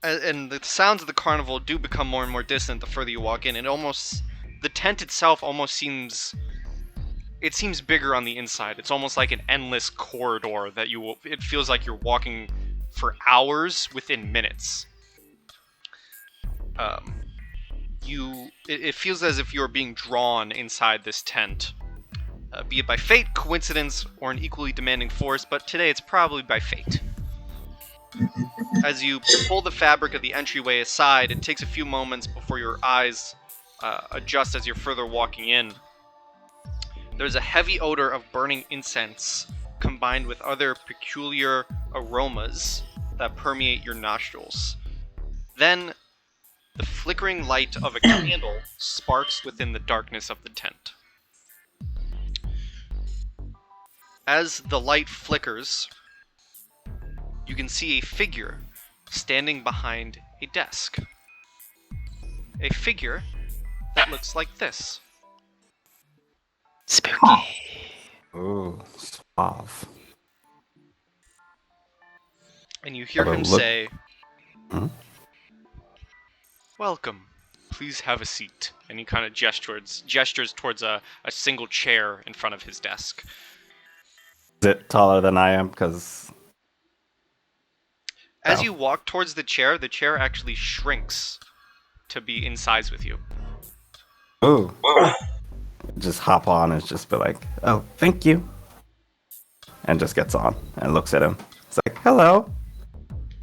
and the sounds of the carnival do become more and more distant the further you walk in. The tent itself almost seems bigger on the inside. It's almost like an endless corridor that it feels like you're walking for hours within minutes. It feels as if you're being drawn inside this tent, be it by fate, coincidence, or an equally demanding force, but today it's probably by fate. As you pull the fabric of the entryway aside, it takes a few moments before your eyes adjust as you're further walking in. There's a heavy odor of burning incense combined with other peculiar aromas that permeate your nostrils. Then, the flickering light of a candle sparks within the darkness of the tent. As the light flickers, you can see a figure standing behind a desk. A figure that looks like this. Spooky. Ooh, suave. And you hear Have a him look. say, Hmm? "Welcome. Please have a seat." And he kind of gestures towards a single chair in front of his desk. Is it taller than I am? Because As Oh. you walk towards the chair actually shrinks to be in size with you. ooh, just hop on and just be like, "Oh, thank you," and just gets on and looks at him. It's like, "Hello,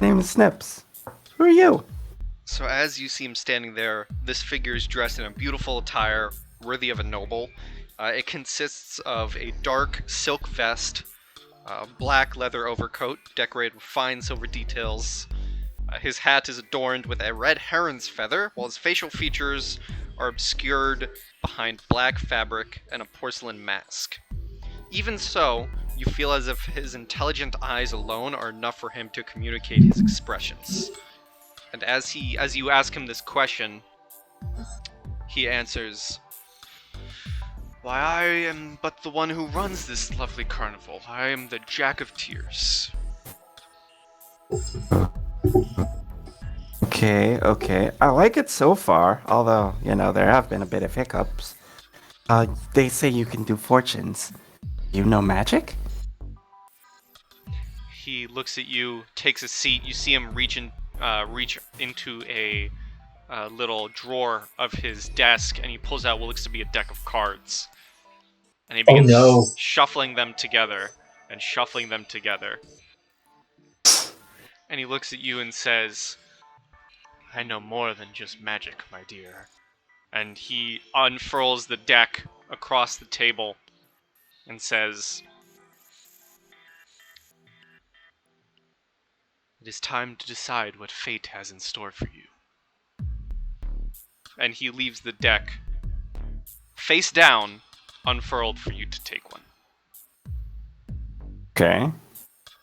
name is Snips. Who are you?" So as you see him standing there, this figure is dressed in a beautiful attire worthy of a noble. It consists of a dark silk vest, black leather overcoat decorated with fine silver details. His hat is adorned with a red heron's feather, while his facial features are obscured behind black fabric and a porcelain mask. Even so, you feel as if his intelligent eyes alone are enough for him to communicate his expressions. And as you ask him this question, he answers, "Why, I am but the one who runs this lovely carnival. I am the Jack of Tears." Okay. I like it so far, although, there have been a bit of hiccups. They say you can do fortunes. You know magic? He looks at you, takes a seat. You see him reach into a little drawer of his desk, and he pulls out what looks to be a deck of cards. And he begins no. shuffling them together and shuffling them together. And he looks at you and says, "I know more than just magic, my dear." And he unfurls the deck across the table and says, "It is time to decide what fate has in store for you." And he leaves the deck face down, unfurled for you to take one. Okay.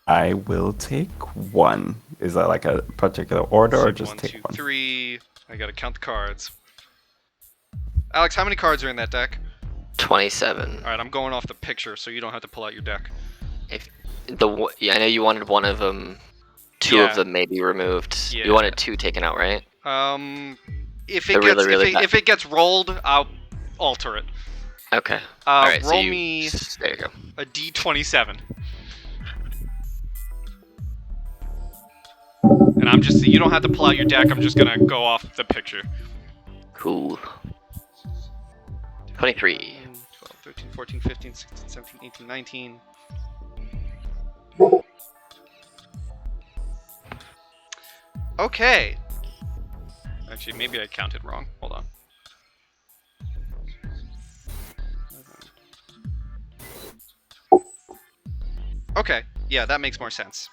I will take one. Is that like a particular order or just One, take two, one? 3. I gotta count the cards. Alex, how many cards are in that deck? 27. Alright, I'm going off the picture, so you don't have to pull out your deck. I know you wanted one of them. Two Yeah. of them may be removed. Yeah. You wanted 2 taken out, right? If They're it gets really bad. if it gets rolled, I'll alter it. Okay. Alright, Roll me there you go. a D27. And you don't have to pull out your deck, I'm just gonna go off the picture. Cool. 23. 12, 13, 14, 15, 16, 17, 18, 19. Okay. Actually, maybe I counted wrong. Hold on. Okay, yeah, that makes more sense.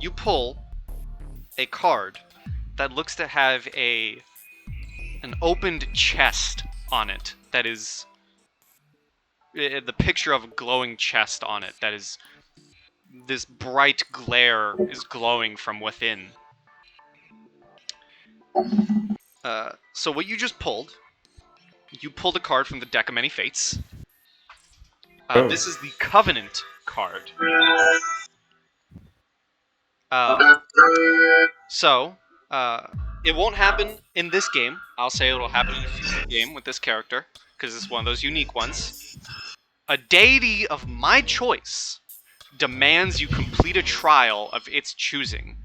You pull a card that looks to have an opened chest on it that is the picture of a glowing chest on it that is this bright glare is glowing from within. So what you just pulled, you pulled a card from the deck of many fates. This is the Covenant card. So, it won't happen in this game. I'll say it'll happen in a future game with this character, because it's one of those unique ones. A deity of my choice demands you complete a trial of its choosing.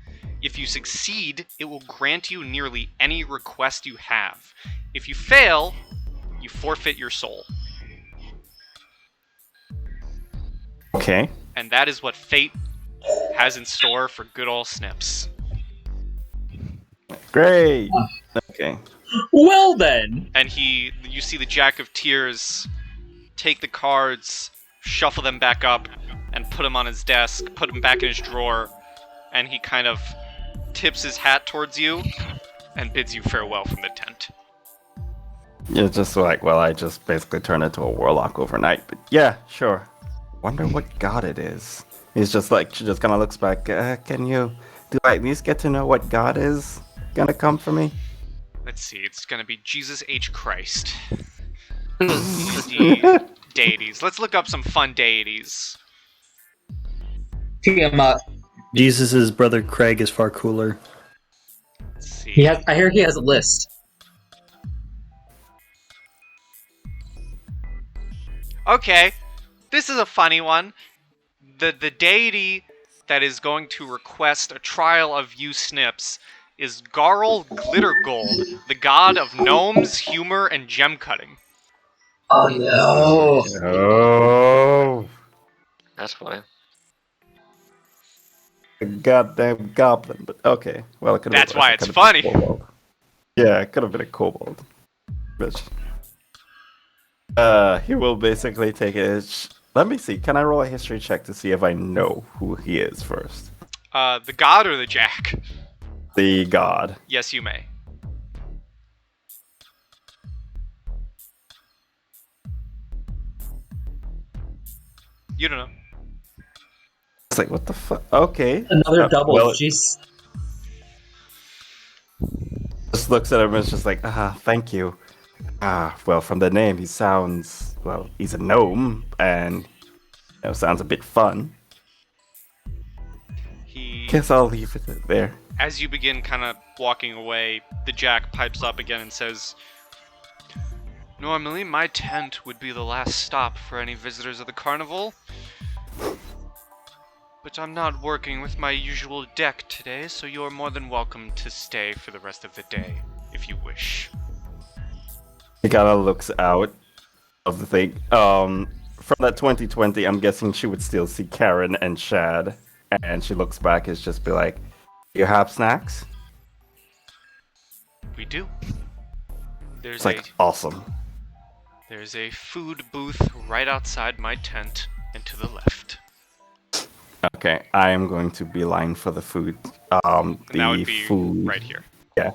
If you succeed, it will grant you nearly any request you have. If you fail, you forfeit your soul. Okay. And that is what fate has in store for good old Snips. Great. Okay. Well then. And you see the Jack of Tears take the cards, shuffle them back up, and put them on his desk, put them back in his drawer, and he kind of tips his hat towards you and bids you farewell from the tent. You're just like, well, I just basically turned into a warlock overnight. But yeah, sure. Wonder what god it is. He's just like, she just kind of looks back. Do I at least get to know what god is gonna come for me? Let's see, it's gonna be Jesus H. Christ. The deities. Let's look up some fun deities. Tiamat. Jesus' brother Craig is far cooler. Let's see. I hear he has a list. Okay, this is a funny one. The deity that is going to request a trial of you Snips is Garl Glittergold, the god of gnomes, humor, and gem cutting. Oh no. Oh, That's fine. the goddamn goblin. But okay, well, it could. That's why it's funny. Yeah, it could have been a kobold. Bitch. He will basically take it. Let me see. Can I roll a history check to see if I know who he is first? The god or the jack? The god. Yes, you may. You don't know. It's like, what the fuck? Okay. Another double. Well, Jeez. just looks at him and is just like, thank you. Well, from the name, he's a gnome, and sounds a bit fun. Guess I'll leave it there. As you begin kind of walking away, the jack pipes up again and says, "Normally, my tent would be the last stop for any visitors of the carnival. But I'm not working with my usual deck today, so you're more than welcome to stay for the rest of the day, if you wish." He kind of looks out of the thing. From that 2020, I'm guessing she would still see Karen and Shad, and she looks back and just be like, "You have snacks?" We do. It's like, awesome. There's a food booth right outside my tent and to the left. Okay, I am going to beeline for the food. And that would be food right here. Yeah.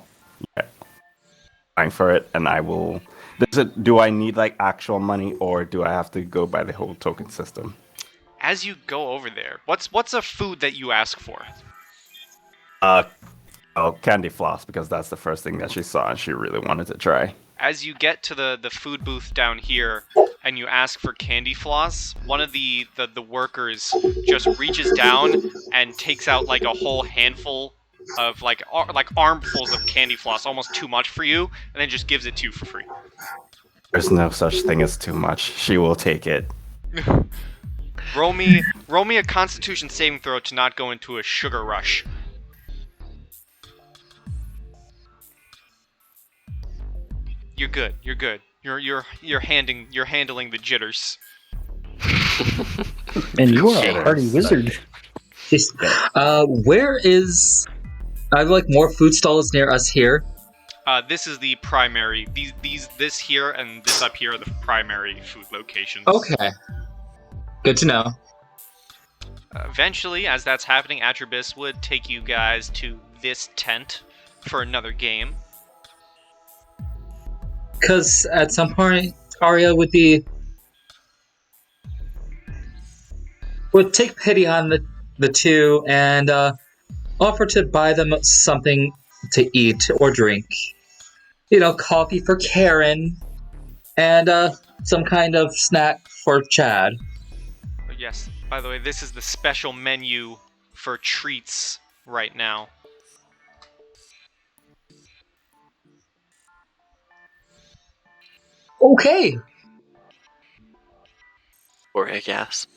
Line for it, and I will. Do I need like actual money, or do I have to go by the whole token system? As you go over there, what's a food that you ask for? Candy floss, because that's the first thing that she saw and she really wanted to try. As you get to the food booth down here and you ask for candy floss, one of the workers just reaches down and takes out like a whole handful of like armfuls of candy floss, almost too much for you, and then just gives it to you for free. There's no such thing as too much. She will take it. Roll me a Constitution saving throw to not go into a sugar rush. You're good. You're good. You're handling the jitters. Man, you are a hardy wizard. Where is? Are there like more food stalls near us here? This is the primary. This here and this up here are the primary food locations. Okay. Good to know. Eventually, as that's happening, Atribus would take you guys to this tent for another game. Because at some point, Arya would take pity on the two and offer to buy them something to eat or drink. Coffee for Karen and some kind of snack for Chad. Yes. By the way, this is the special menu for treats right now. Okay. Or a gas.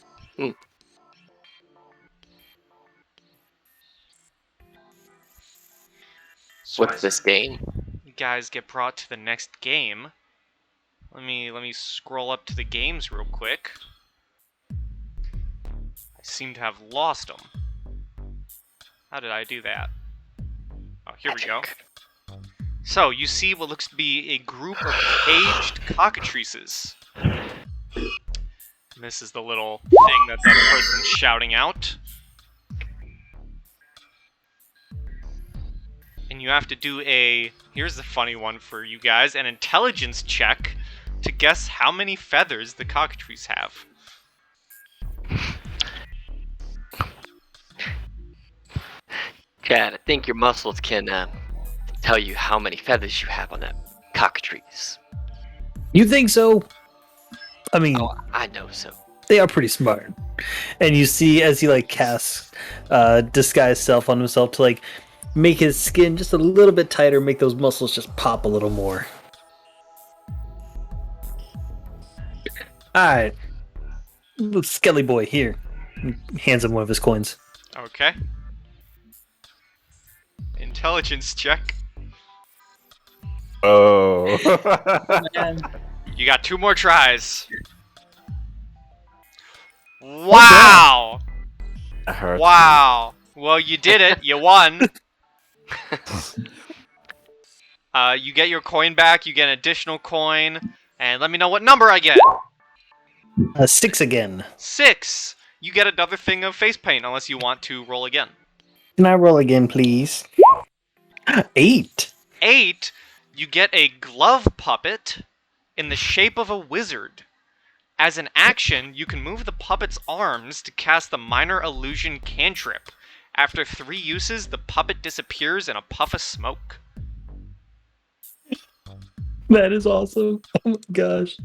So What's this game? you guys get brought to the next game. Let me scroll up to the games real quick. I seem to have lost them. How did I do that? Oh, here we go. So, you see what looks to be a group of caged cockatrices. And this is the little thing that the person's shouting out. And you have to do here's the funny one for you guys, an intelligence check to guess how many feathers the cockatrices have. Chad, I think your muscles can tell you how many feathers you have on that cockatrice. You think so? I mean, Oh, I know so. they are pretty smart. And you see as he like casts disguise self on himself to like make his skin just a little bit tighter, make those muscles just pop a little more. Alright. Skelly boy, here. Hands him one of his coins. Okay. Intelligence check. Oh. You got 2 more tries. Wow! That hurts. Wow. Well, you did it. You won. You get your coin back. You get an additional coin. And let me know what number I get. Sticks again. 6. You get another thing of face paint unless you want to roll again. Can I roll again, please? 8. 8. You get a glove puppet in the shape of a wizard. As an action, you can move the puppet's arms to cast the minor illusion cantrip. After 3 uses, the puppet disappears in a puff of smoke. That is awesome. Oh my gosh.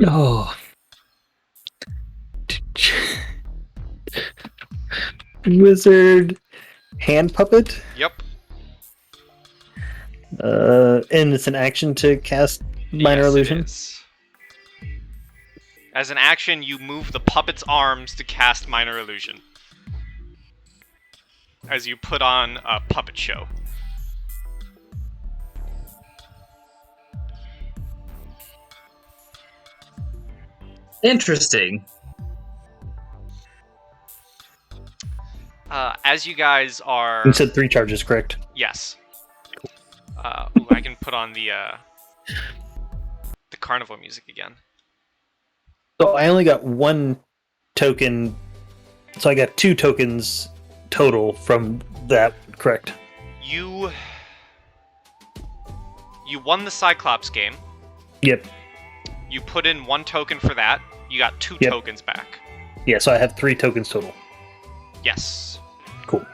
Oh. Wizard hand puppet? Yep. And it's an action to cast minor Yes, it illusion. is. As an action, you move the puppet's arms to cast minor illusion. As you put on a puppet show. Interesting. As you guys are... You said 3 charges, correct? Yes. Ooh, I can put on the carnival music again. So I only got 1 token. So I got 2 tokens total from that, correct? You won the Cyclops game. Yep. You put in 1 token for that. You got 2 Yep. tokens back. Yeah, so I have 3 tokens total. Yes. Cool.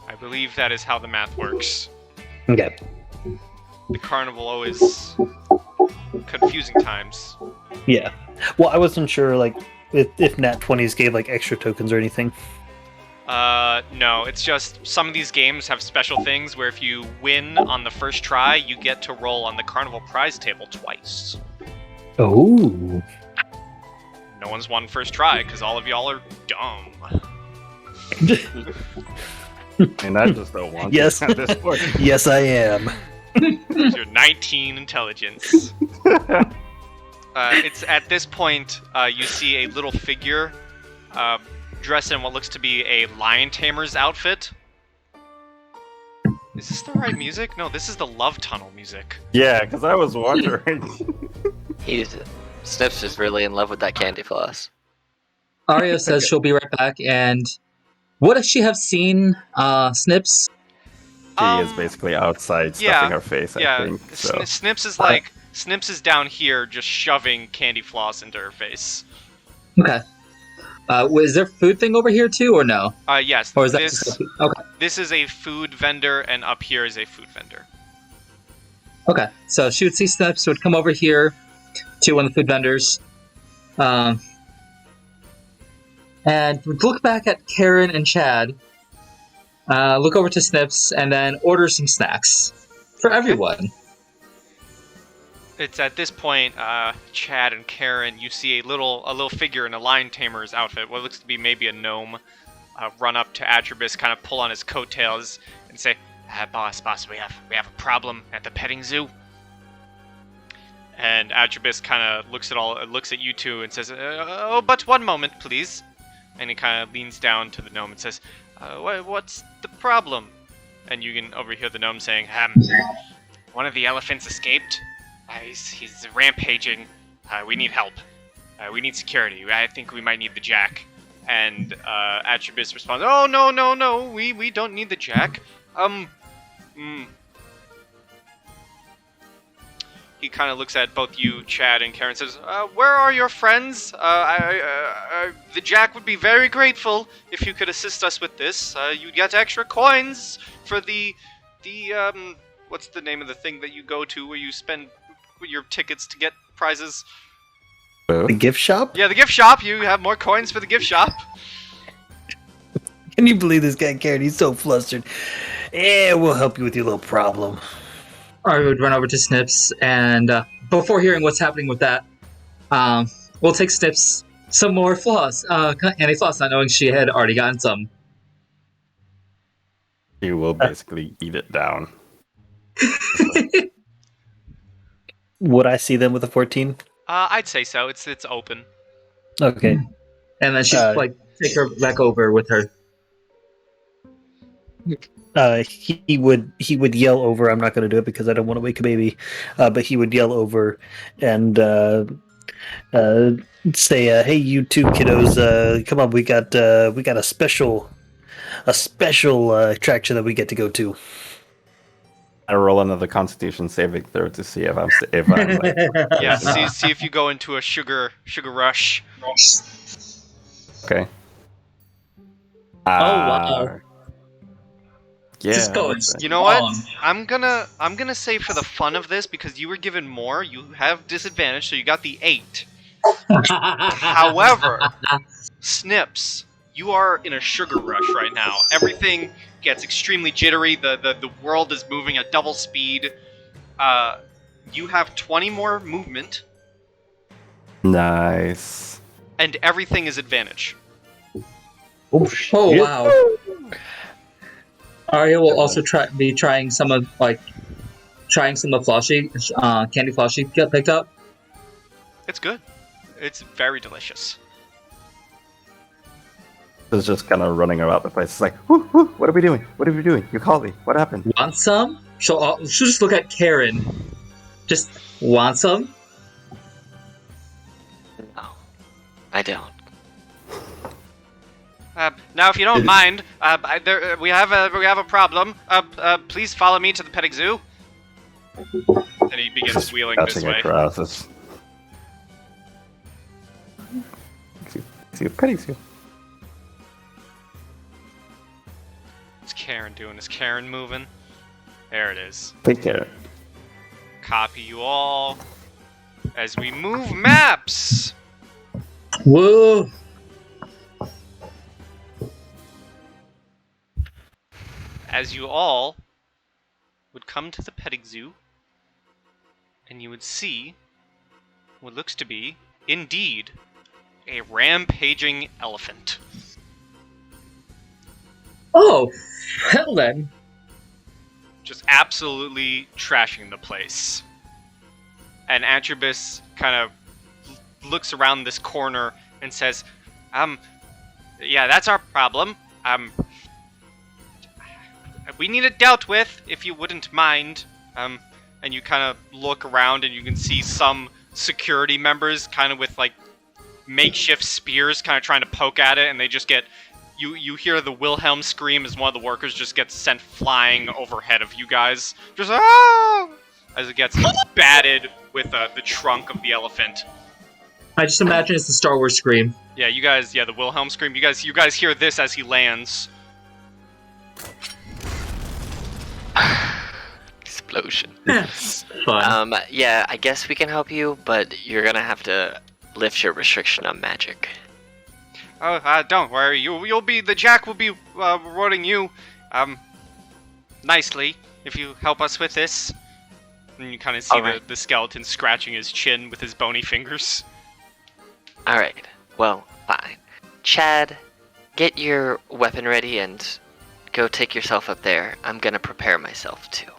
I believe that is how the math works. Okay. The carnival always confusing times. Yeah. Well, I wasn't sure, like, if Nat 20s gave, like, extra tokens or anything. No, it's just some of these games have special things where if you win on the first try, you get to roll on the carnival prize table twice. Oh. No one's won first try because all of y'all are dumb. And I just don't want Yes. to at this point. Yes, I am. You're 19 intelligence. It's at this point you see a little figure dressed in what looks to be a lion tamer's outfit. Is this the right music? No, this is the Love Tunnel music. Yeah, because I was wondering. Snips is really in love with that candy floss. Arya says she'll be right back, and what does she have seen, Snips? She is basically outside stuffing her face, I think. So. Snips is like Snips is down here just shoving candy floss into her face. Okay. Is there food thing over here too, or no? Yes. Or is that just okay? This is a food vendor, and up here is a food vendor. Okay. So she would see Snips, would come over here to one of the food vendors, and and look back at Karen and Chad. Look over to Snips, and then order some snacks for everyone. It's at this point, Chad and Karen, you see a little figure in a lion tamer's outfit, what looks to be maybe a gnome, run up to Atribus, kind of pull on his coattails, and say, "Boss, we have a problem at the petting zoo." And Atribus kind of looks at you two and says, "Oh, but one moment, please." And he kind of leans down to the gnome and says, "What's the problem?" And you can overhear the gnome saying, "One of the elephants escaped. He's rampaging. We need help. We need security. I think we might need the jack." And Atribus responds, "Oh, no. We don't need the jack. He kind of looks at both you, Chad, and Karen, and says, "Where are your friends? The jack would be very grateful if you could assist us with this. You get extra coins for the what's the name of the thing that you go to where you spend your tickets to get prizes?" The gift shop? Yeah, the gift shop. You have more coins for the gift shop. Can you believe this guy, Karen? He's so flustered. Yeah, we'll help you with your little problem. I would run over to Snips, and before hearing what's happening with that, we'll take Snips some more floss, candy floss, not knowing she had already gotten some. You will basically eat it down. Would I see them with a 14? I'd say so. It's open. Okay. And then she'd take her back over with her. He would yell over. I'm not going to do it because I don't want to wake a baby. But he would yell over and say, "Hey, you two kiddos, come on! We got a special attraction that we get to go to." I roll another Constitution saving throw to see if I'm like, Yeah, see if you go into a sugar rush. okay. Wow. Yeah. Just go. You know what? I'm gonna say for the fun of this, because you were given more, you have disadvantage, so you got the 8. However, Snips, you are in a sugar rush right now. Everything gets extremely jittery. The world is moving at double speed. You have 20 more movement, Nice. and everything is advantage. Oh wow! Arya will also be trying some of Floshy, candy Floshy got picked up. It's good. It's very delicious. It's just kind of running about the place. It's like, what are we doing? What are we doing? You called me. What happened? Want some? She'll just look at Karen. Just want some? No, I don't. Now, if you don't mind, we have a problem. Please follow me to the petting zoo. And he begins wheeling this way. See, petting zoo. What's Karen doing? Is Karen moving? There it is. Take care. Copy you all. As we move maps. Whoa! As you all would come to the petting zoo, and you would see what looks to be, indeed, a rampaging elephant. Oh, hell then. Just absolutely trashing the place. And Atribus kind of looks around this corner and says, yeah, that's our problem. We need it dealt with, if you wouldn't mind. And you kind of look around and you can see some security members kind of with, like, makeshift spears kind of trying to poke at it, and they just get... You hear the Wilhelm scream as one of the workers just gets sent flying overhead of you guys. Just, ah! As it gets batted with the trunk of the elephant. I just imagine it's the Star Wars scream. Yeah, the Wilhelm scream. You guys hear this as he lands. Explosion. Fun. Yeah, I guess we can help you, but you're gonna have to lift your restriction on magic. Oh, don't worry. You'll be the Jack will be rewarding you, nicely if you help us with this. And you kind of see Alright. the skeleton scratching his chin with his bony fingers. Alright, well, fine. Chad, get your weapon ready and go take yourself up there. I'm gonna prepare myself too.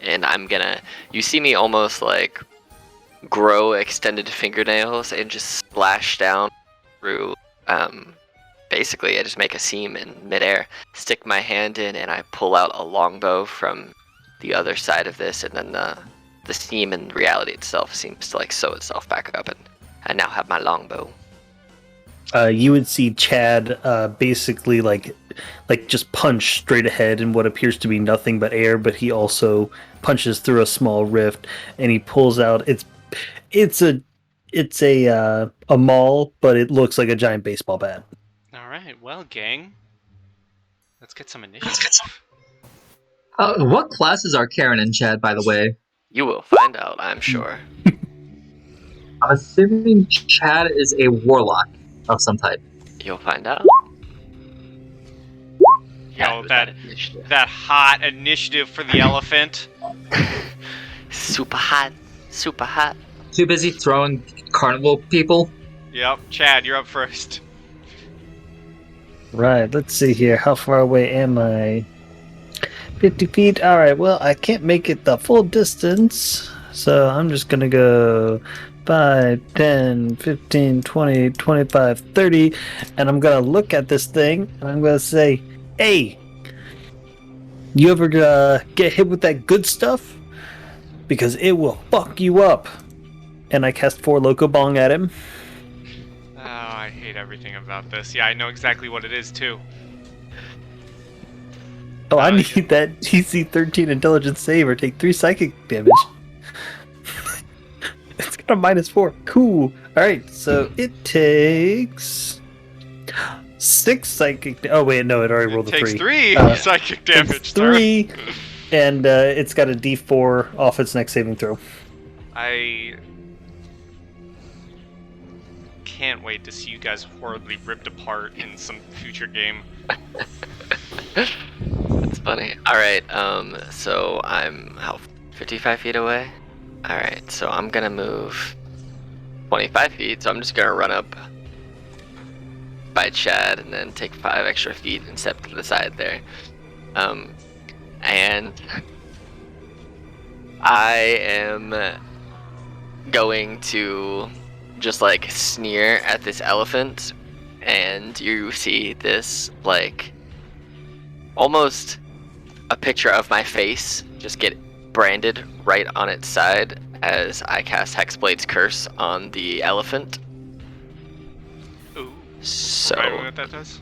And you see me almost like grow extended fingernails and just splash down through, basically I just make a seam in midair, stick my hand in, and I pull out a longbow from the other side of this, and then the seam in reality itself seems to like sew itself back up, and I now have my longbow. You would see Chad basically like just punch straight ahead in what appears to be nothing but air, but he also punches through a small rift and he pulls out it's a maul, but it looks like a giant baseball bat. All right, well, gang, let's get some initiative. What classes are Karen and Chad, by the way? You will find out, I'm sure. I'm assuming Chad is a warlock of some type. You'll find out. Yo, with initiative. that hot initiative for the elephant. Super hot. Super hot. Too busy throwing carnival people? Yep, Chad, you're up first. Right, let's see here. How far away am I? 50 feet. Alright, well, I can't make it the full distance, so I'm just gonna go 5, 10, 15, 20, 25, 30, and I'm gonna look at this thing, and I'm gonna say, hey, you ever get hit with that good stuff? Because it will fuck you up. And I cast 4 Loco Bong at him. Oh, I hate everything about this. Yeah, I know exactly what it is, too. Oh, I yeah. need that DC 13 intelligence save or take 3 psychic damage. It's got a -4. Cool. Alright, so it takes 6 psychic. Oh, wait, no, it already rolled It a takes 3. 3 psychic damage. 3, and it's got a D4 off its next saving throw. I can't wait to see you guys horribly ripped apart in some future game. That's funny. Alright, so I'm 55 feet away? Alright, so I'm gonna move 25 feet, so I'm just gonna run up by Chad and then take 5 extra feet and step to the side there. And I am going to just like sneer at this elephant, and you see this like almost a picture of my face just get branded right on its side as I cast Hexblade's Curse on the elephant. Ooh. So Remind me what that does?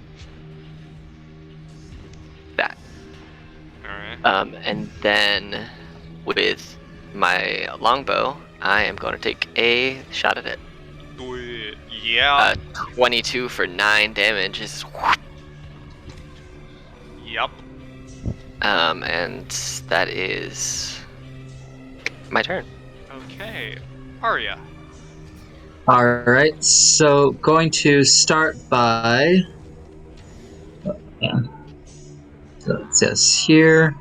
that. Alright. And then with my longbow, I am going to take a shot at it. Do it. Yeah. 22 for 9 damage is. Yep. And that is my turn. Okay. Arya. Alright, so going to start by... So it says here,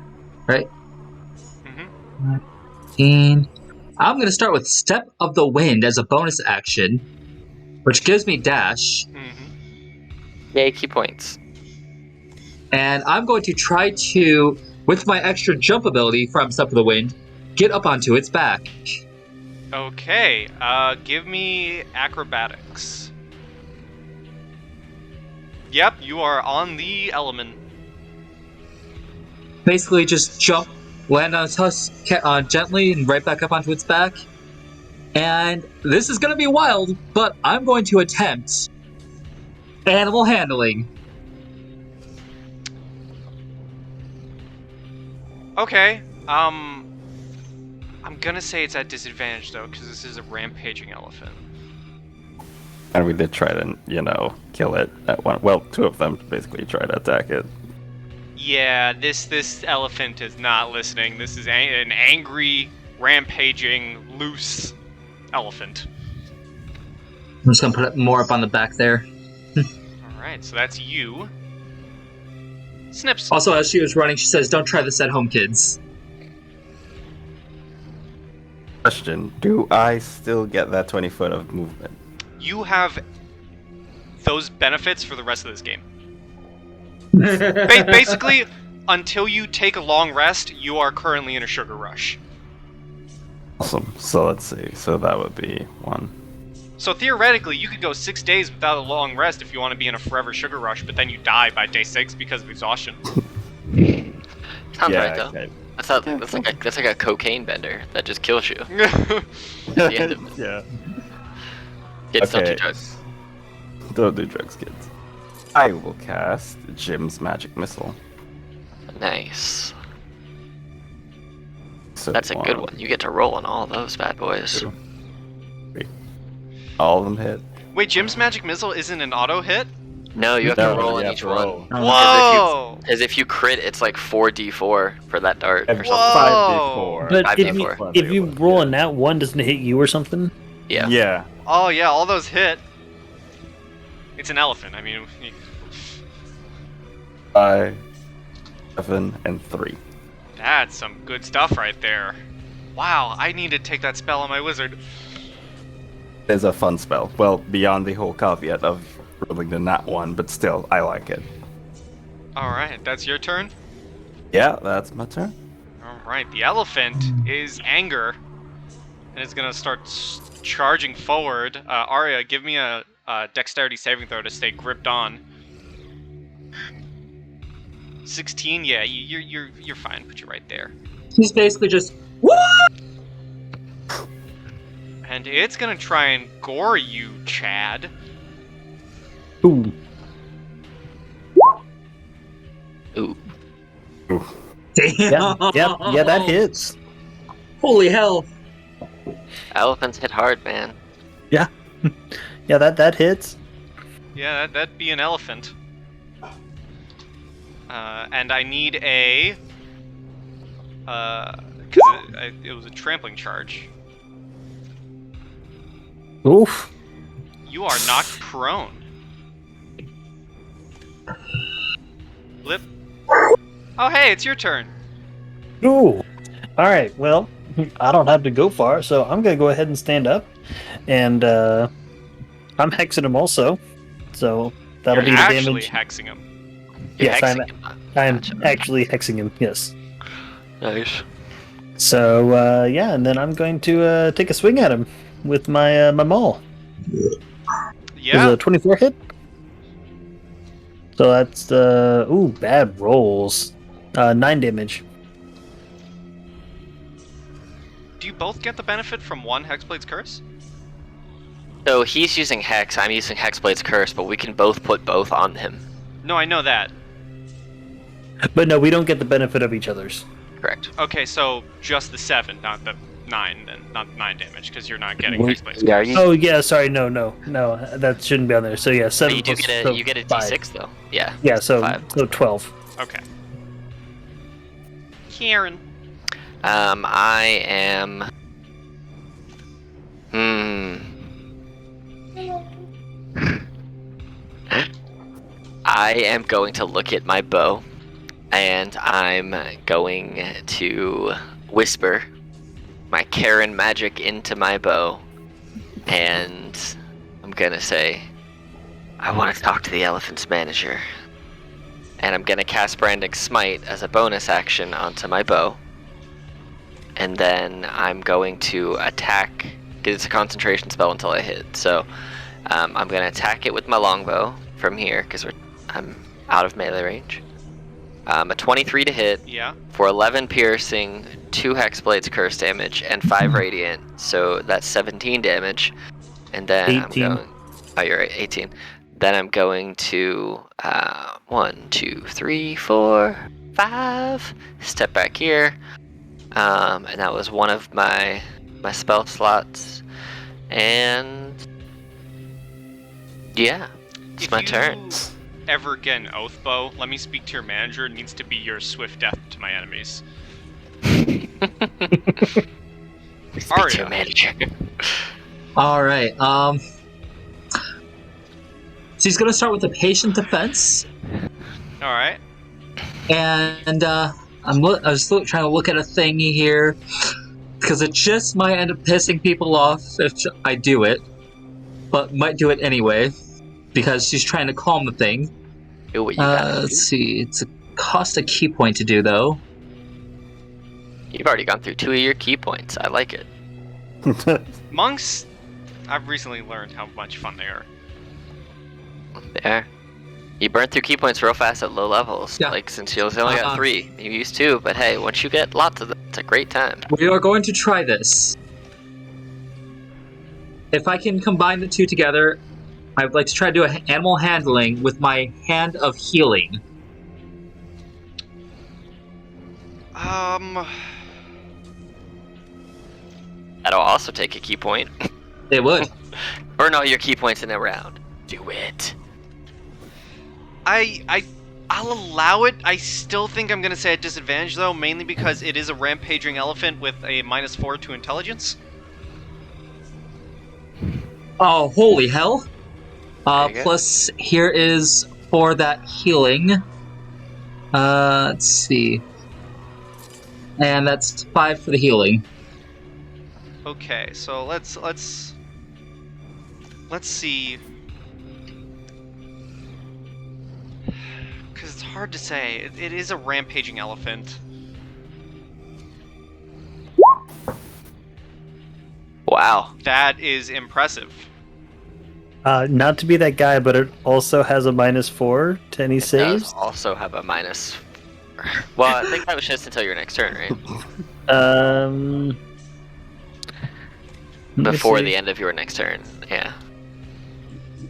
right? Mm-hmm. 19. I'm going to start with Step of the Wind as a bonus action, which gives me dash. Mm-hmm. Yay, key points. And I'm going to try to, with my extra jump ability from Step of the Wind, get up onto its back. Okay. Give me acrobatics. Yep, you are on the element. Basically just jump, land on its husk gently, and right back up onto its back. And this is going to be wild, but I'm going to attempt animal handling. Okay. I'm gonna say it's at disadvantage though, because this is a rampaging elephant. And we did try to, kill it at one. Well, 2 of them basically tried to attack it. Yeah, this elephant is not listening. This is an angry, rampaging, loose elephant. I'm just going to put it more up on the back there. Alright, so that's you. Snips. Also, as she was running, she says, "Don't try this at home, kids." Question: do I still get that 20 foot of movement? You have those benefits for the rest of this game. Basically, until you take a long rest, you are currently in a sugar rush. Awesome. So let's see. So that would be 1. So theoretically, you could go 6 days without a long rest if you want to be in a forever sugar rush, but then you die by day 6 because of exhaustion. Sounds right though. Okay. That's like a cocaine bender that just kills you. At the end of it. Yeah. Kids don't do Okay. drugs. Don't do drugs, kids. I will cast Jim's magic missile. Nice. So That's a good one. You get to roll on all those bad boys. 2, 3. All of them hit. Wait, Jim's magic missile isn't an auto hit? No, you have to roll on each one. Whoa! Because if you crit, it's like 4d4 for that dart or something. Whoa! 5d4. But if 5d4. if you roll a nat 1, doesn't it hit you or something? Yeah. Yeah. Oh yeah, all those hit. It's an elephant. I mean, 5, 7, and 3. that's some good stuff right there. Wow, I need to take that spell on my wizard. It's a fun spell. Well, beyond the whole caveat of rolling the nat 1, but still, I like it. Alright, that's your turn? Yeah, that's my turn. Alright, the elephant is anger. And it's gonna start charging forward. Arya, give me a dexterity saving throw to stay gripped on. 16, yeah, you're fine. Put you right there. He's basically just, And it's gonna try and gore you, Chad. Ooh. Ooh. damn. Yeah, that hits. Holy hell. Elephants hit hard, man. Yeah, that hits. Yeah, that'd be an elephant. And I need a... because it was a trampling charge. Oof. You are knocked prone. Lip. Oh, hey, it's your turn. Ooh. All right. Well, I don't have to go far, so I'm gonna go ahead and stand up, and I'm hexing him also. So that'll You're be the actually damage. hexing him. You're Yes, hexing him. I'm Gotcha. actually hexing him. Yes. Nice. So yeah, and then I'm going to take a swing at him with my my maul. Is Yeah. a 24 hit? So that's bad rolls. 9 damage. Do you both get the benefit from one Hexblade's Curse? So he's using Hex, I'm using Hexblade's Curse, but we can both put both on him. No, I know that. But no, we don't get the benefit of each other's. Correct. Okay, so just the 7, not the 9, then. Not 9 damage, because you're not getting Wait, Hexblade's yeah, Curse. you- Oh yeah, sorry, no, that shouldn't be on there. So yeah, But 7 you do plus get so a you get a 5. d6 though. Yeah. Yeah, so 5. so 12. Okay. Karen. I am. I am going to look at my bow, and I'm going to whisper my Karen magic into my bow, and I'm gonna say, I want to talk to the elephant's manager. And I'm gonna cast Branding Smite as a bonus action onto my bow. And then I'm going to attack, because it's a concentration spell until I hit. So I'm going to attack it with my longbow from here, because I'm out of melee range. A 23 to hit Yeah. for 11 piercing, 2 Hexblade's curse damage, and 5 radiant. So that's 17 damage. And then 18. I'm going... Oh, you're right, 18. Then I'm going to 1, 2, 3, 4, 5. Step back here. And that was one of my spell slots. And yeah, it's my turn. Ever get an oath bow? Let me speak to your manager. It needs to be your swift death to my enemies. Speak to Arya. your manager. All right. he's gonna start with a patient defense, All right. and I was trying to look at a thingy here because it just might end up pissing people off if I do it, but might do it anyway because she's trying to calm the thing. Do what you gotta Let's do. see, it's a cost a key point to do though. You've already gone through 2 of your key points. I like it. Monks, I've recently learned how much fun they are. There. You burn through key points real fast at low levels. Yeah. Like, since you only got 3. You used 2, but hey, once you get lots of them, it's a great time. We are going to try this. If I can combine the two together, I would like to try to do animal handling with my hand of healing. That'll also take a key point. It would. Or no, your key points in a round. Do it. I'll allow it. I still think I'm gonna say at disadvantage though, mainly because it is a rampaging elephant with a -4 to intelligence. Oh, holy hell. There you go. Plus, here is for that healing. Let's see. And that's 5 for the healing. Okay, so let's see. Because it's hard to say. It is a rampaging elephant. Wow. That is impressive. Not to be that guy, but it also has a -4 to any It does saves. also have a minus. Well, I think that was just until your next turn, right? Let me Before see. the end of your next turn. Yeah.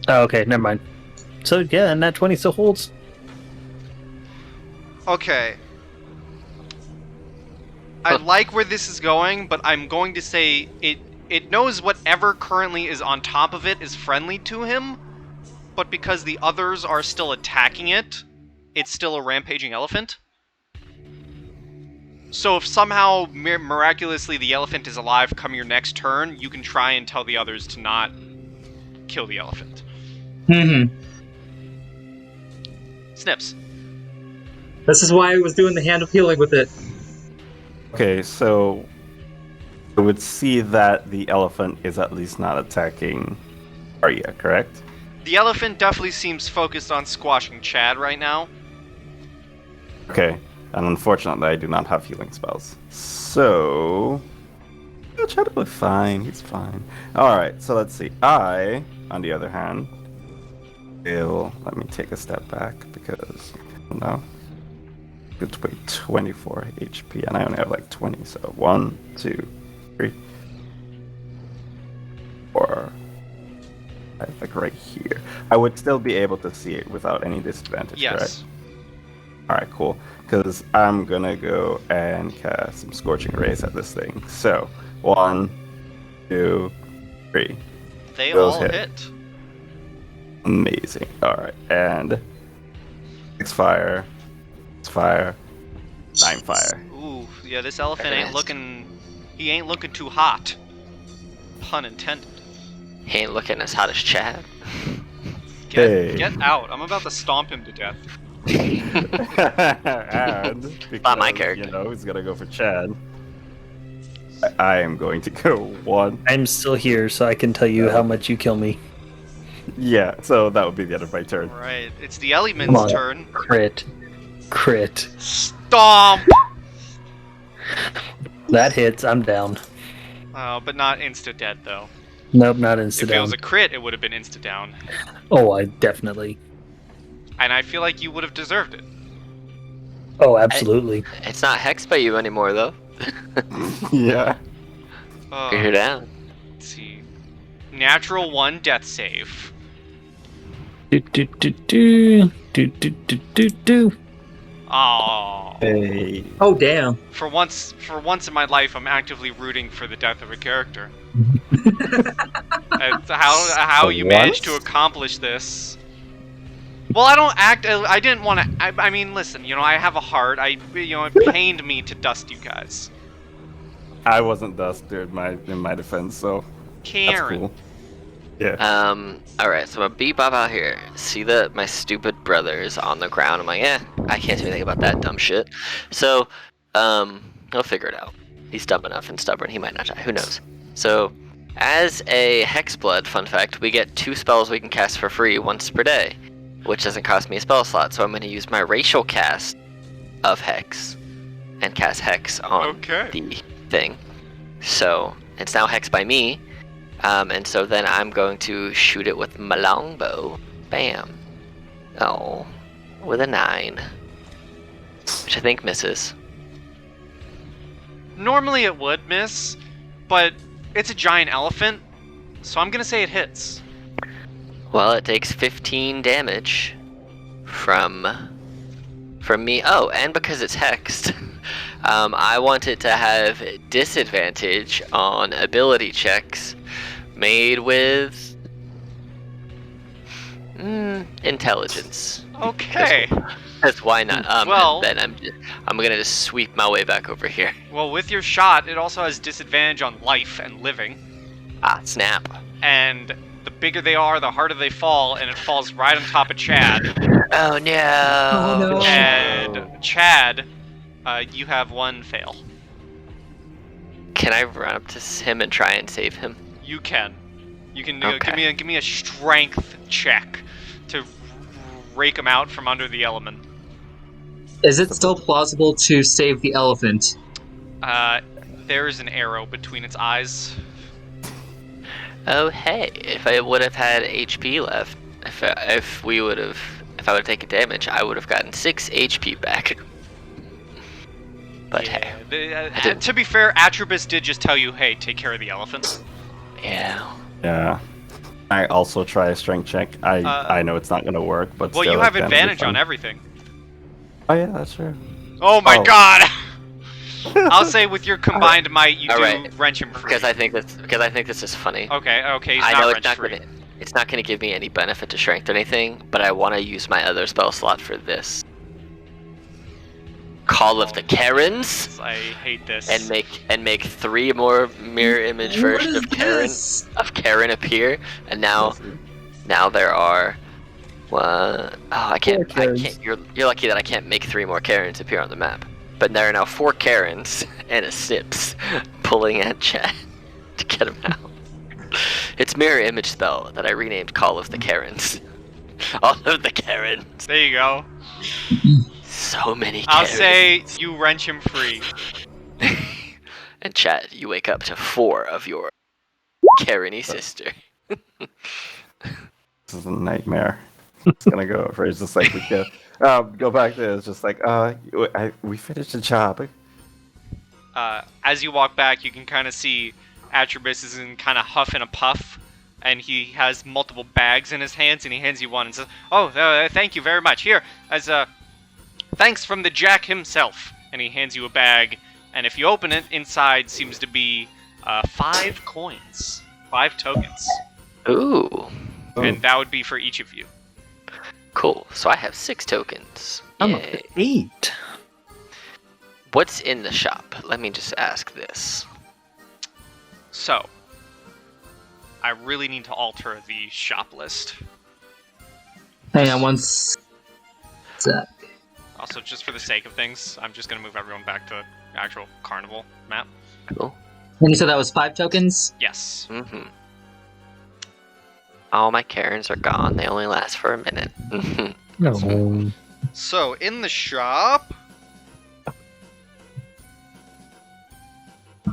Oh, okay, never mind. So yeah, and that 20 still holds. Okay. I like where this is going, but I'm going to say it knows whatever currently is on top of it is friendly to him, but because the others are still attacking it, it's still a rampaging elephant. So if somehow miraculously the elephant is alive come your next turn, you can try and tell the others to not kill the elephant. Snips. This is why I was doing the hand of healing with it. Okay, so I would see that the elephant is at least not attacking Arya, correct? The elephant definitely seems focused on squashing Chad right now. Okay, and unfortunately I do not have healing spells. So... Chad will be fine, he's fine. Alright, so let's see. I, on the other hand, will... Let me take a step back, because... No. It's 24 HP, and I only have like 20, so 1, 2, 3, 4, 5, like right here. I would still be able to see it without any disadvantage, Yes. correct? Alright, cool. Because I'm gonna go and cast some Scorching Rays at this thing. So, 1, 2, 3. They Those all hit. hit. Amazing. Alright, and 6 fire, 6 fire, 9 fire. Ooh, yeah, this elephant Very ain't nice. looking... He ain't looking too hot. Pun intended. He ain't looking as hot as Chad. Hey. Get out. I'm about to stomp him to death. And because, Not my character. You know, he's gonna go for Chad. I am going to go 1. I'm still here, so I can tell you how much you kill me. Yeah, so that would be the end of my turn. Right. It's the Come Ellyman's on. turn. Crit. Stomp! That hits. I'm down. But not insta-dead, though. Nope, not If instant it down. was a crit, it would have been insta-down. Oh, I definitely. And I feel like you would have deserved it. Oh, absolutely. It's not hexed by you anymore, though. Yeah. You're down. Let's see. Natural 1 death save. Do do do do do do do do do. Oh. Hey. Oh, damn. For once in my life, I'm actively rooting for the death of a character. And how For you managed to once? accomplish this? Well, I don't act. I didn't want to. I mean, listen. You know, I have a heart. It pained me to dust you guys. I wasn't dusted in my defense, so that's Karen. cool. Yeah. Alright, so I'm gonna bebop out here. See my stupid brothers on the ground. I'm like, I can't do anything about that dumb shit. So, he'll figure it out. He's dumb enough and stubborn, he might not die, who knows. So, as a Hexblood, fun fact, we get 2 spells we can cast for free once per day, which doesn't cost me a spell slot, so I'm gonna use my racial cast of Hex, and cast Hex on the thing. So, it's now Hex by me, and so then I'm going to shoot it with my longbow. Bam. Oh, with a 9. Which I think misses. Normally it would miss, but it's a giant elephant, so I'm gonna say it hits. Well, it takes 15 damage from me. Oh, and because it's hexed, I want it to have disadvantage on ability checks made with intelligence. Okay. Because why not? Well, then I'm gonna just sweep my way back over here. Well, with your shot, it also has disadvantage on life and living. Ah, snap. And the bigger they are, the harder they fall, and it falls right on top of Chad. Oh no! Oh, no. And Chad, you have 1 fail. Can I run up to him and try and save him? You can. You can Okay. give me a strength check to rake him out from under the element. Is it still plausible to save the elephant? There is an arrow between its eyes. Oh hey! If I would have had HP left, if I would have taken damage, I would have gotten 6 HP back. But hey, To be fair, Atribus did just tell you, hey, take care of the elephant. yeah. Yeah. I also try a strength check. I know it's not gonna work, but Well, still, you have it's gonna be advantage fun. on everything. Oh yeah, that's true. Oh my Oh. god! I'll say with your combined might, you do Alright. wrench him free. Because I think this is funny. Okay, he's I not know wrench free. it's not gonna give me any benefit to strength or anything, but I want to use my other spell slot for this. Call of the Karens, I hate this. and make 3 more mirror image versions of Karen appear, and now there are. Oh, I can't. You're lucky that I can't make 3 more Karens appear on the map. But there are now 4 Karens and a Sips pulling at Chad to get him out. It's mirror image spell that I renamed Call of the Karens. All of the Karens. There you go. So many Karens. I'll say you wrench him free. And Chad, you wake up to 4 of your Karen-y sister. This is a nightmare. It's gonna go over. It's just like we go back there. It's just like we finished the job. As you walk back, you can kind of see Atribus is in kind of huff and a puff, and he has multiple bags in his hands, and he hands you one and says, "Oh, thank you very much. Here, as thanks from the Jack himself." And he hands you a bag, and if you open it, inside seems to be 5 coins, 5 tokens, Ooh, and that would be for each of you. cool. So I have 6 tokens. I'm up Yay. to 8. What's in the shop? Let me just ask this. So, I really need to alter the shop list. Hang on one sec. Also, just for the sake of things, I'm just going to move everyone back to the actual carnival map. Cool. And you said that was 5 tokens? Yes. Mm-hmm. All my Karens are gone. They only last for a minute. No. So, in the shop...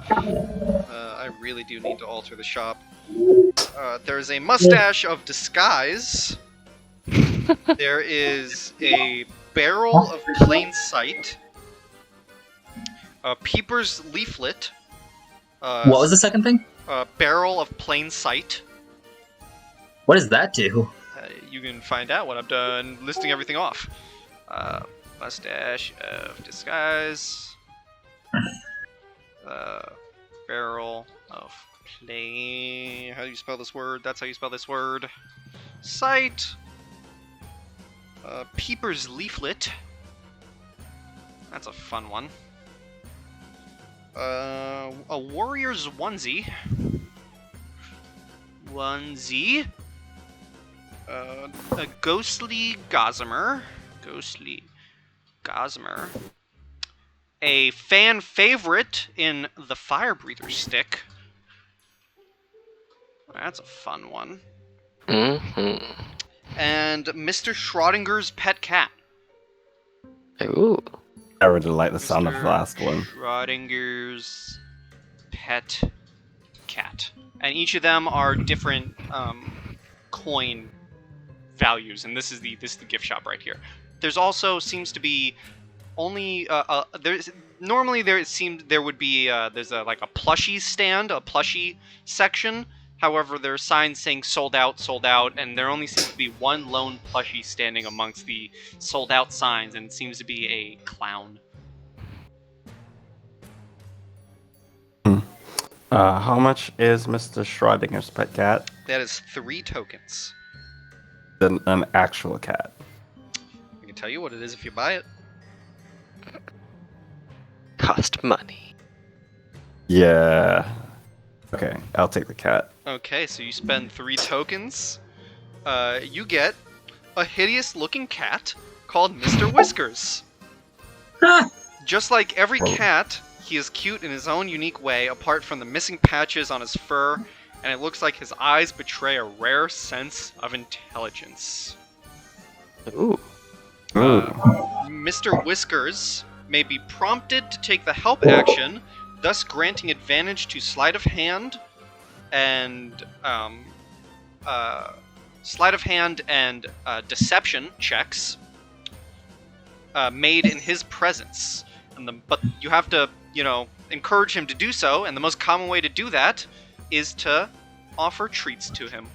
I really do need to alter the shop. There's a mustache of disguise. There is a barrel of plain sight. A peeper's leaflet. What was the second thing? A barrel of plain sight. What does that do? You can find out when I'm done listing everything off. Mustache of disguise. Barrel of plain. How do you spell this word? That's how you spell this word. Sight. Peeper's leaflet. That's a fun one. A warrior's onesie. onesie. A ghostly gossamer. A fan favorite in the fire breather stick. That's a fun one. Mm-hmm. And Mr. Schrodinger's pet cat. Ooh. I really like the sound of the Mr. last one. Schrodinger's pet cat. And each of them are different coin values, and this is the gift shop right here. There's also seems to be only there's normally there would be there's a plushie stand, a plushie section. However, there are signs saying sold out, and there only seems to be one lone plushie standing amongst the sold out signs, and it seems to be a clown. How much is Mr. Schrodinger's pet cat? That is 3 tokens. An actual cat. I can tell you what it is if you buy it. Cost money. Yeah. Okay, I'll take the cat. Okay, so you spend 3 tokens. You get a hideous-looking cat called Mr. Whiskers. Just like every Whoa. cat, he is cute in his own unique way, apart from the missing patches on his fur, and it looks like his eyes betray a rare sense of intelligence. Ooh. Ooh. Mr. Whiskers may be prompted to take the help action, thus granting advantage to sleight of hand and deception checks made in his presence. But you have to, encourage him to do so, and the most common way to do that is to offer treats to him.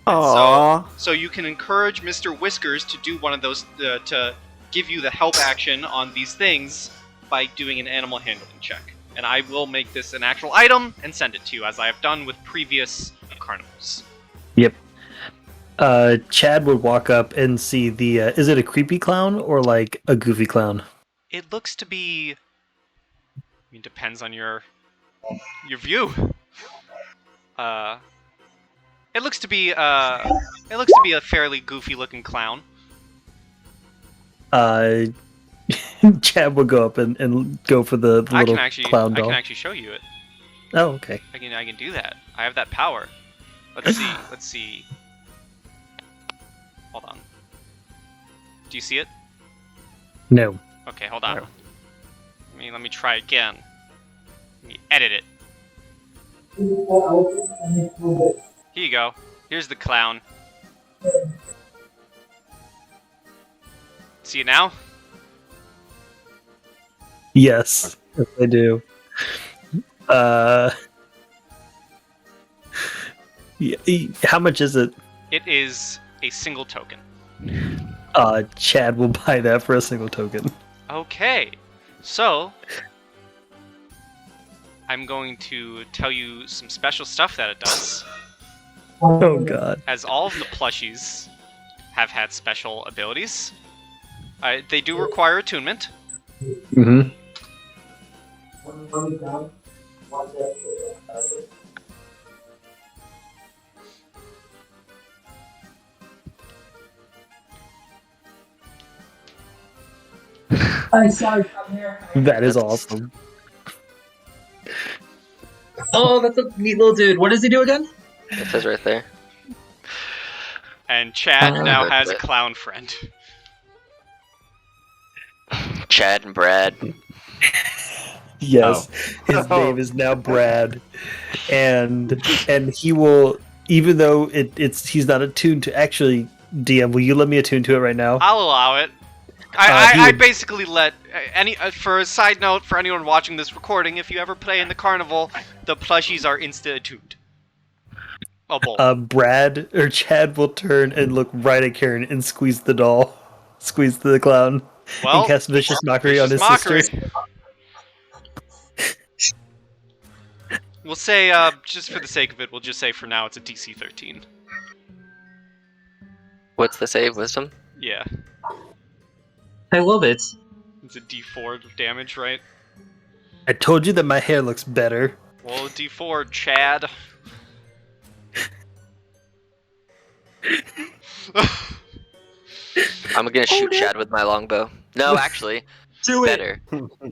Aww. So you can encourage Mr. Whiskers to do one of those, to give you the help action on these things by doing an animal handling check. And I will make this an actual item and send it to you, as I have done with previous carnivals. Yep. Chad would walk up and see the. Is it a creepy clown or like a goofy clown? It looks to be... depends on your view. It looks to be a fairly goofy-looking clown. Chad would go up and go for the little clown doll. I can actually show you it. Oh, okay. I can do that. I have that power. Let's see. Hold on. Do you see it? No. Okay, hold on. Let me try again. Let me edit it. Here you go. Here's the clown. See it now? Yes, I do. How much is it? It is a single token. Chad will buy that for a single token. Okay, so I'm going to tell you some special stuff that it does. Oh god. As all of the plushies have had special abilities, they do require attunement. Mm-hmm. I'm sorry, come here. That is awesome. Oh, that's a neat little dude. What does he do again? It says right there. And Chad now that's has a it. clown friend. Chad and Brad. Yes, his Oh. name is now Brad, and he will, even though he's not attuned to. Actually, DM, will you let me attune to it right now? I'll allow it. He I would- basically let for a side note for anyone watching this recording, if you ever play in the carnival, the plushies are insta attuned. Oh, boy. Brad or Chad will turn and look right at Karen and squeeze the doll, squeeze the clown, Well, and cast vicious mockery on his vicious mockery. sister. We'll say, just for the sake of it, we'll just say for now it's a DC 13. What's the save? Wisdom? Yeah, I love it. it's a D4 of damage, right? I told you that my hair looks better. Well, D4, Chad. I'm gonna shoot Chad with my longbow. No, actually, Do it. better.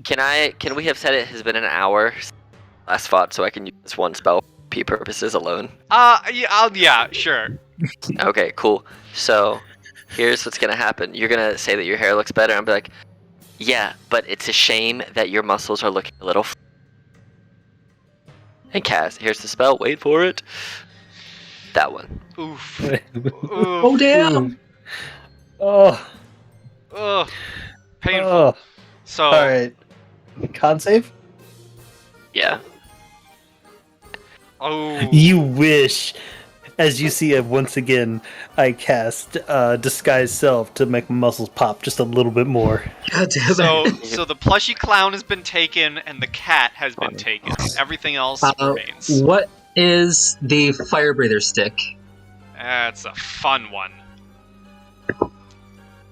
Can we have said it has been an hour since last fought so I can use this one spell for P purposes alone? Yeah, sure. Okay, cool. So here's what's gonna happen. You're gonna say that your hair looks better. I'm be like, yeah, but it's a shame that your muscles are looking a little. And cast. Here's the spell. Wait for it. That one. Oof. Oh Oof. damn! Oh, Ugh. Painful. oh. So, All right. Con save. Yeah. oh. You wish. As you see, once again, I cast Disguise Self to make my muscles pop just a little bit more. God damn it. So the plushy clown has been taken and the cat has been taken. Everything else remains. What is the fire breather stick? That's a fun one.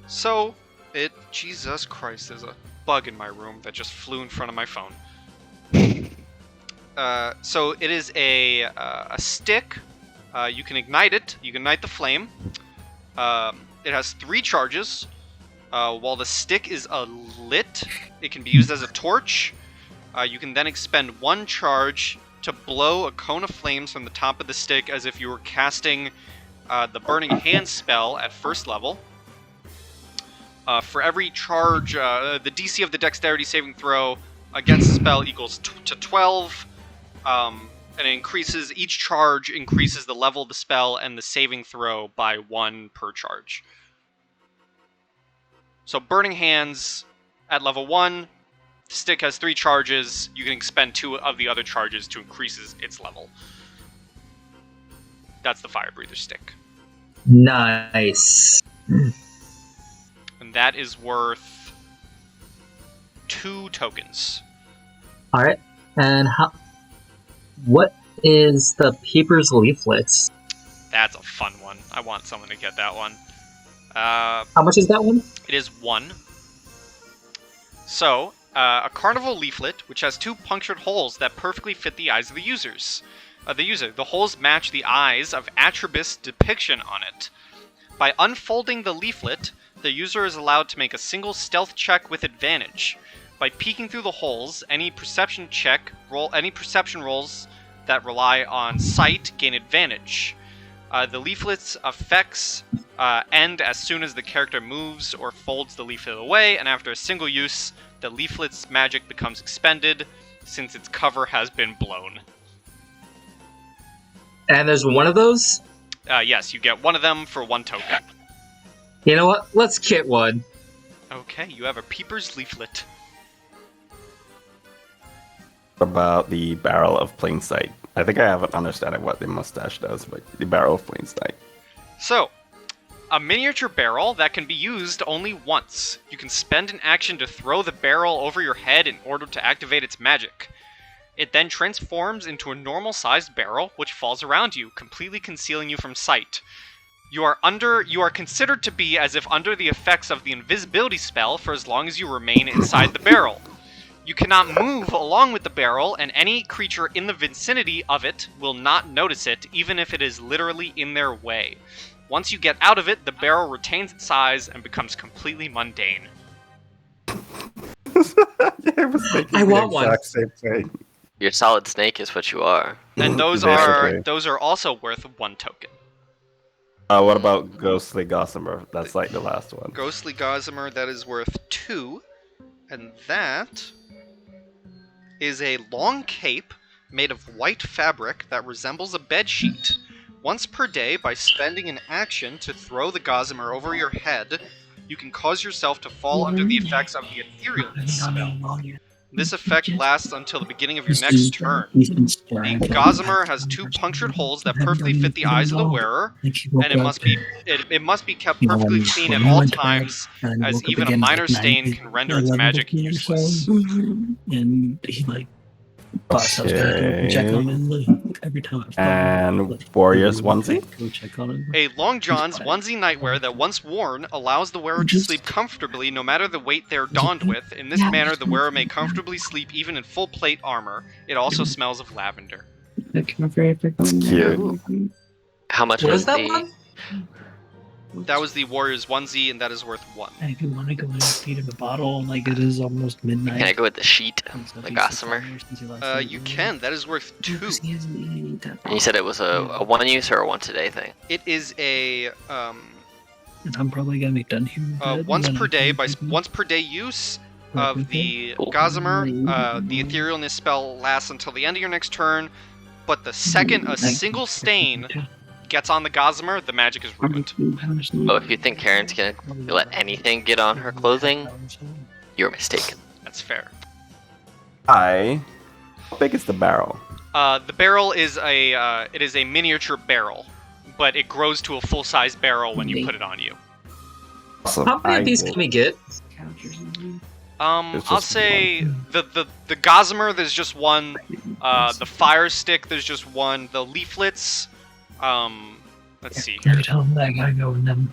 So, Jesus Christ, there's a bug in my room that just flew in front of my phone. So it is a stick. You can ignite it. You can ignite the flame. It has 3 charges. While the stick is lit, it can be used as a torch. You can then expend 1 charge to blow a cone of flames from the top of the stick as if you were casting the Burning Hand spell at first level. For every charge, the DC of the dexterity saving throw against the spell equals to 12. And it increases, each charge increases the level of the spell and the saving throw by 1 per charge. So Burning Hands at level 1, stick has 3 charges, you can expend 2 of the other charges to increase its level. That's the Fire Breather stick. Nice. And that is worth 2 tokens. Alright. And what is the Peeper's Leaflets? That's a fun one. I want someone to get that one. How much is that one? It is 1. So, a Carnival leaflet, which has 2 punctured holes that perfectly fit the eyes of the user. The holes match the eyes of Atribus' depiction on it. By unfolding the leaflet, the user is allowed to make a single stealth check with advantage. By peeking through the holes, any perception rolls that rely on sight gain advantage. The leaflet's effects end as soon as the character moves or folds the leaflet away, and after a single use, the leaflet's magic becomes expended since its cover has been blown. And there's one of those? Yes, you get 1 of them for 1 token. You know what? Let's kit one. Okay, you have a Peeper's leaflet. About the Barrel of Plain Sight. I think I have an understanding what the mustache does, but the Barrel of Plain Sight. So, a miniature barrel that can be used only once. You can spend an action to throw the barrel over your head in order to activate its magic. It then transforms into a normal-sized barrel, which falls around you, completely concealing you from sight. You are considered to be as if under the effects of the invisibility spell for as long as you remain inside the barrel. You cannot move along with the barrel, and any creature in the vicinity of it will not notice it, even if it is literally in their way. Once you get out of it, the barrel retains its size and becomes completely mundane. I was thinking I the want one. exact same thing. Your Solid Snake is what you are. And those Basically. are also worth 1 token. What about Ghostly Gossamer? That's like the last one. Ghostly Gossamer, that is worth 2. And that is a long cape made of white fabric that resembles a bedsheet. Once per day, by spending an action to throw the gossamer over your head, you can cause yourself to fall under the effects of the etherealness spell. This effect lasts until the beginning of your next turn. The gossamer has 2 punctured holes that perfectly fit the eyes of the wearer, and it must be kept perfectly clean at all times, as even a minor stain can render its magic useless. And he boss, I was gonna go check on him every time. And Warrior's Onesie? Go check on him. A Long John's onesie nightwear that once worn allows the wearer to sleep comfortably no matter the weight they're donned with. In this manner, the wearer may comfortably sleep even in full plate armor. It also smells of lavender. It's cute. How much What was is that the one? That was the Warriors onesie, and that is worth 1. If you want to go and feed him a bottle, like it is almost midnight. Can I go with the sheet, So the he's gossamer? tired since he last ate You one. can. That is worth 2. Because he hasn't eaten that And you said it was a one use or a once a day thing? It is a And I'm probably gonna be done here. in bed once when per I day can by sleep. once per day use Work of with the Cool. gossamer. The etherealness spell lasts until the end of your next turn, but the second a single stain gets on the gossamer, the magic is ruined. Oh, if you think Karen's gonna let anything get on her clothing, you're mistaken. That's fair. How big is the barrel? The barrel is a miniature barrel, but it grows to a full-size barrel when you put it on you. Awesome. How many I of these will- can we get? There's I'll just say the gossamer, there's just one. The fire stick, there's just one. The leaflets, let's see here. Every time that guy go and then.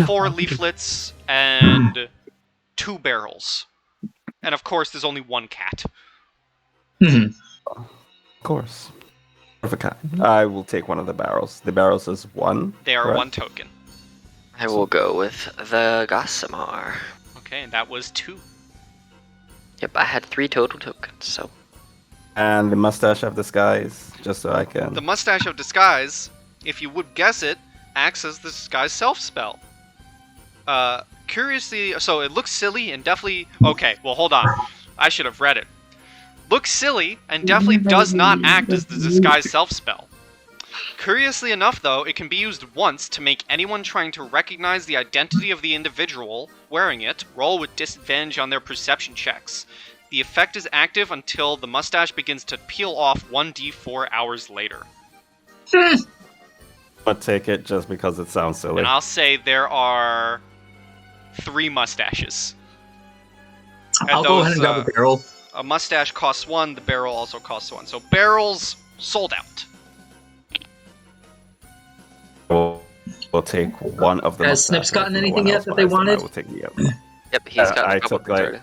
4 leaflets and 2 barrels. And of course, there's only 1 cat. Hmm. Of course. Perfect. I will take one of the barrels. The barrels is 1. They are correct? 1 token. I will go with the gossamer. Okay, and that was 2. Yep, I had 3 total tokens, so And the mustache of disguise, just so I can. The Mustache of Disguise, if you would guess it, acts as the disguise self spell. Curiously, so it looks silly and definitely. Okay, well, hold on. I should have read it. Looks silly and definitely does not act as the disguise self spell. Curiously enough, though, it can be used once to make anyone trying to recognize the identity of the individual wearing it roll with disadvantage on their perception checks. The effect is active until the mustache begins to peel off 1d4 hours later. But take it just because it sounds silly. And I'll say there are 3 mustaches. And I'll go ahead and grab those, the barrel. A mustache costs 1, the barrel also costs 1. So barrels sold out. We'll take one of the. Has Snips mustaches gotten and anything one yet else, that but they I still wanted? will take the other. yep, he's got I a couple took, like, converted.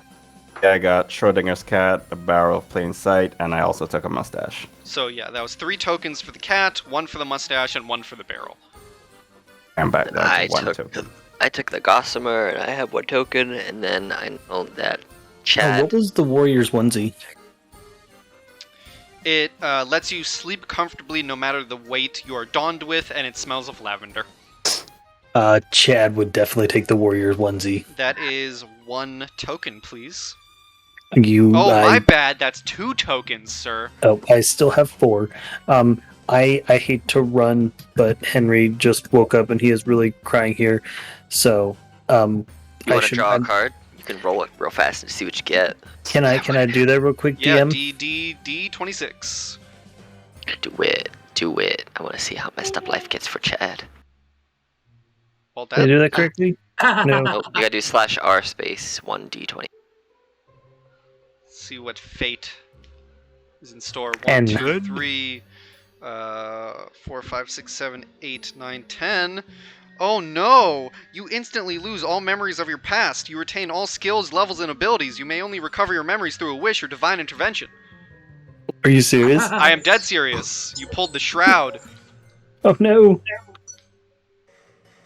Yeah, I got Schrodinger's cat, a barrel of plain sight, and I also took a mustache. So yeah, that was 3 tokens for the cat, 1 for the mustache, and 1 for the barrel. And back down I to 1 took token. I took the gossamer and I have 1 token, and then I know that Oh, Chad. what was the Warriors onesie? It lets you sleep comfortably no matter the weight you are donned with, and it smells of lavender. Chad would definitely take the Warriors onesie. That is 1 token, please. You. Oh, I, my bad. That's 2 tokens, sir. Oh, I still have 4. I hate to run, but Henry just woke up and he is really crying here. So, you I want to should. draw a card? You can roll it real fast and see what you get. Can I do that real quick, Yeah, DM? D26. Do it. I want to see how messed up life gets for Chad. Well, Did I do that correctly? No. Oh, you gotta do /r space 1d20. See what fate is in store. 1, And- 2, 3, 4, 5, 6, 7, 8, 9, 10. Oh no! You instantly lose all memories of your past. You retain all skills, levels, and abilities. You may only recover your memories through a wish or divine intervention. Are you serious? I am dead serious. You pulled the shroud. Oh no.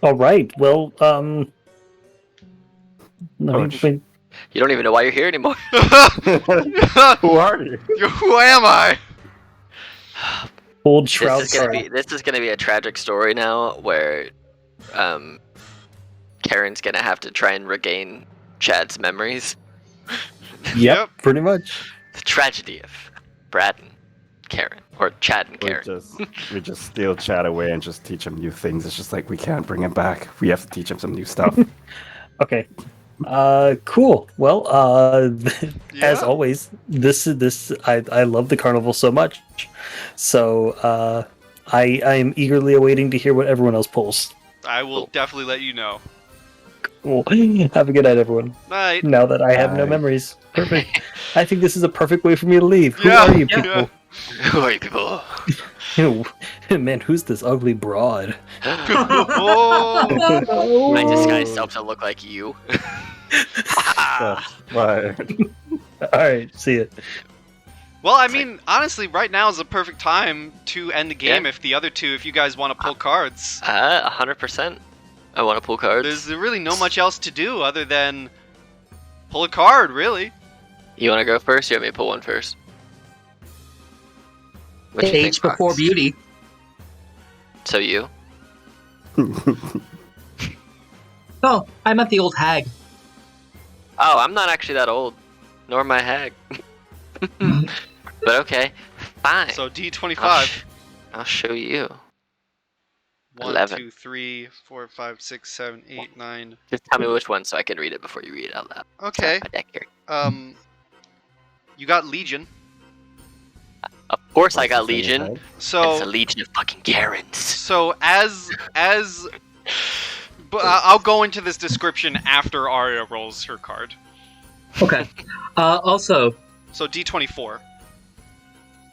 All right. Well, let me- Ouch. You don't even know why you're here anymore. Who are you? Who am I? Old This shroud is gonna card. be a tragic story now, where Karen's gonna have to try and regain Chad's memories. Yep, pretty much. The tragedy of Brad and Karen, or Chad and Karen. We just steal Chad away and just teach him new things. It's just like we can't bring him back. We have to teach him some new stuff. Okay. Cool. Well, as Yeah. always, I love the carnival so much. So, I am eagerly awaiting to hear what everyone else pulls. I will definitely let you know. Cool. Have a good night, everyone. Night. Now that I have no Bye. memories. Perfect. I think this is a perfect way for me to leave. Who Yeah, are you yeah. people? Who are you people? Man, who's this ugly broad? Oh. I disguise myself to look like you. But Alright, see it. Well, Well, I It's like- mean, honestly, right now is the perfect time to end the game. Yeah. If the other two, if you guys want to pull cards, 100%. I want to pull cards. there's really no much else to do other than pull a card. Really. You want to go first? You want me to pull one first? What do you Age think, before Fox? beauty. So you? Oh, I meant the old hag. Oh, I'm not actually that old. Nor my hag. But okay, fine. So I'll, D25. I'll show you. 1, 11. 2, 3, 4, 5, 6, 7, 8, 9. Just tell me which one so I can read it before you read it out loud. Okay. My deck here. You got Legion. Of course I What's got the thing Legion. ahead? It's a So Legion of fucking Karens. so as but I'll go into this description after Arya rolls her card. Okay. Also, So D24.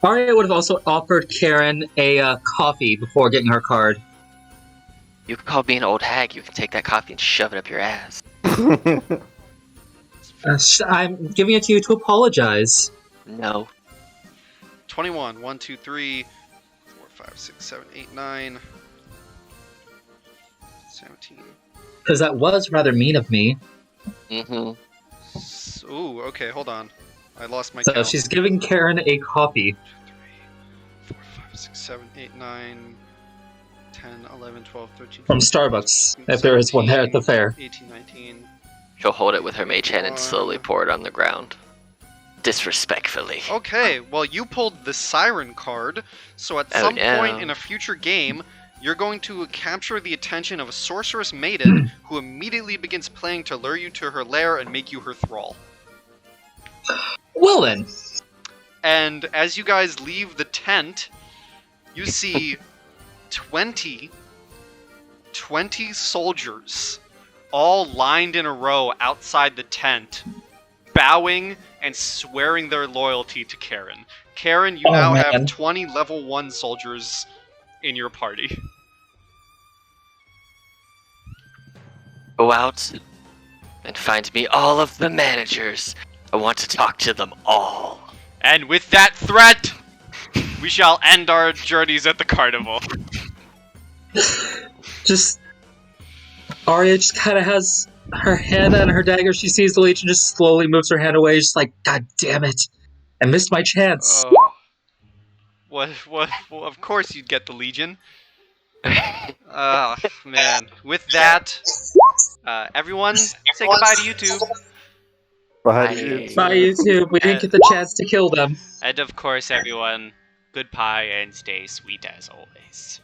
Arya would have also offered Karen a coffee before getting her card. You can call me an old hag. You can take that coffee and shove it up your ass. I'm giving it to you to apologize. No. 21. 1, 2, 3, 4, 5, 6, 7, 8, 9. 17. Because that was rather mean of me. Mm-hmm. Ooh, okay, hold on. I lost my So count. she's giving Karen a coffee. 2, 3, 4, 5, 6, 7, 8, 9, 10, 11, 12, 13. From Starbucks, if there is one there at the fair. 18, 19. She'll hold it with her mage hand and slowly pour it on the ground. Disrespectfully. Okay, well, you pulled the Siren card, so at Oh, some no. point in a future game, you're going to capture the attention of a sorceress maiden who immediately begins playing to lure you to her lair and make you her thrall. Well then. And as you guys leave the tent, you see 20 soldiers all lined in a row outside the tent, bowing and swearing their loyalty to Karen. Karen, you Oh, now man. have 20 level 1 soldiers in your party. Go out and find me all of the managers. I want to talk to them all. And with that threat, we shall end our journeys at the carnival. Just Arya just kind of has her hand on her dagger. She sees the Legion, just slowly moves her hand away, just like, God damn it! I missed my chance. Oh. What? Well, of course you'd get the Legion. Oh, man. With that, everyone, say goodbye to YouTube. Bye. Bye. Bye, YouTube. We didn't get the chance to kill them. And of course, everyone, goodbye and stay sweet as always.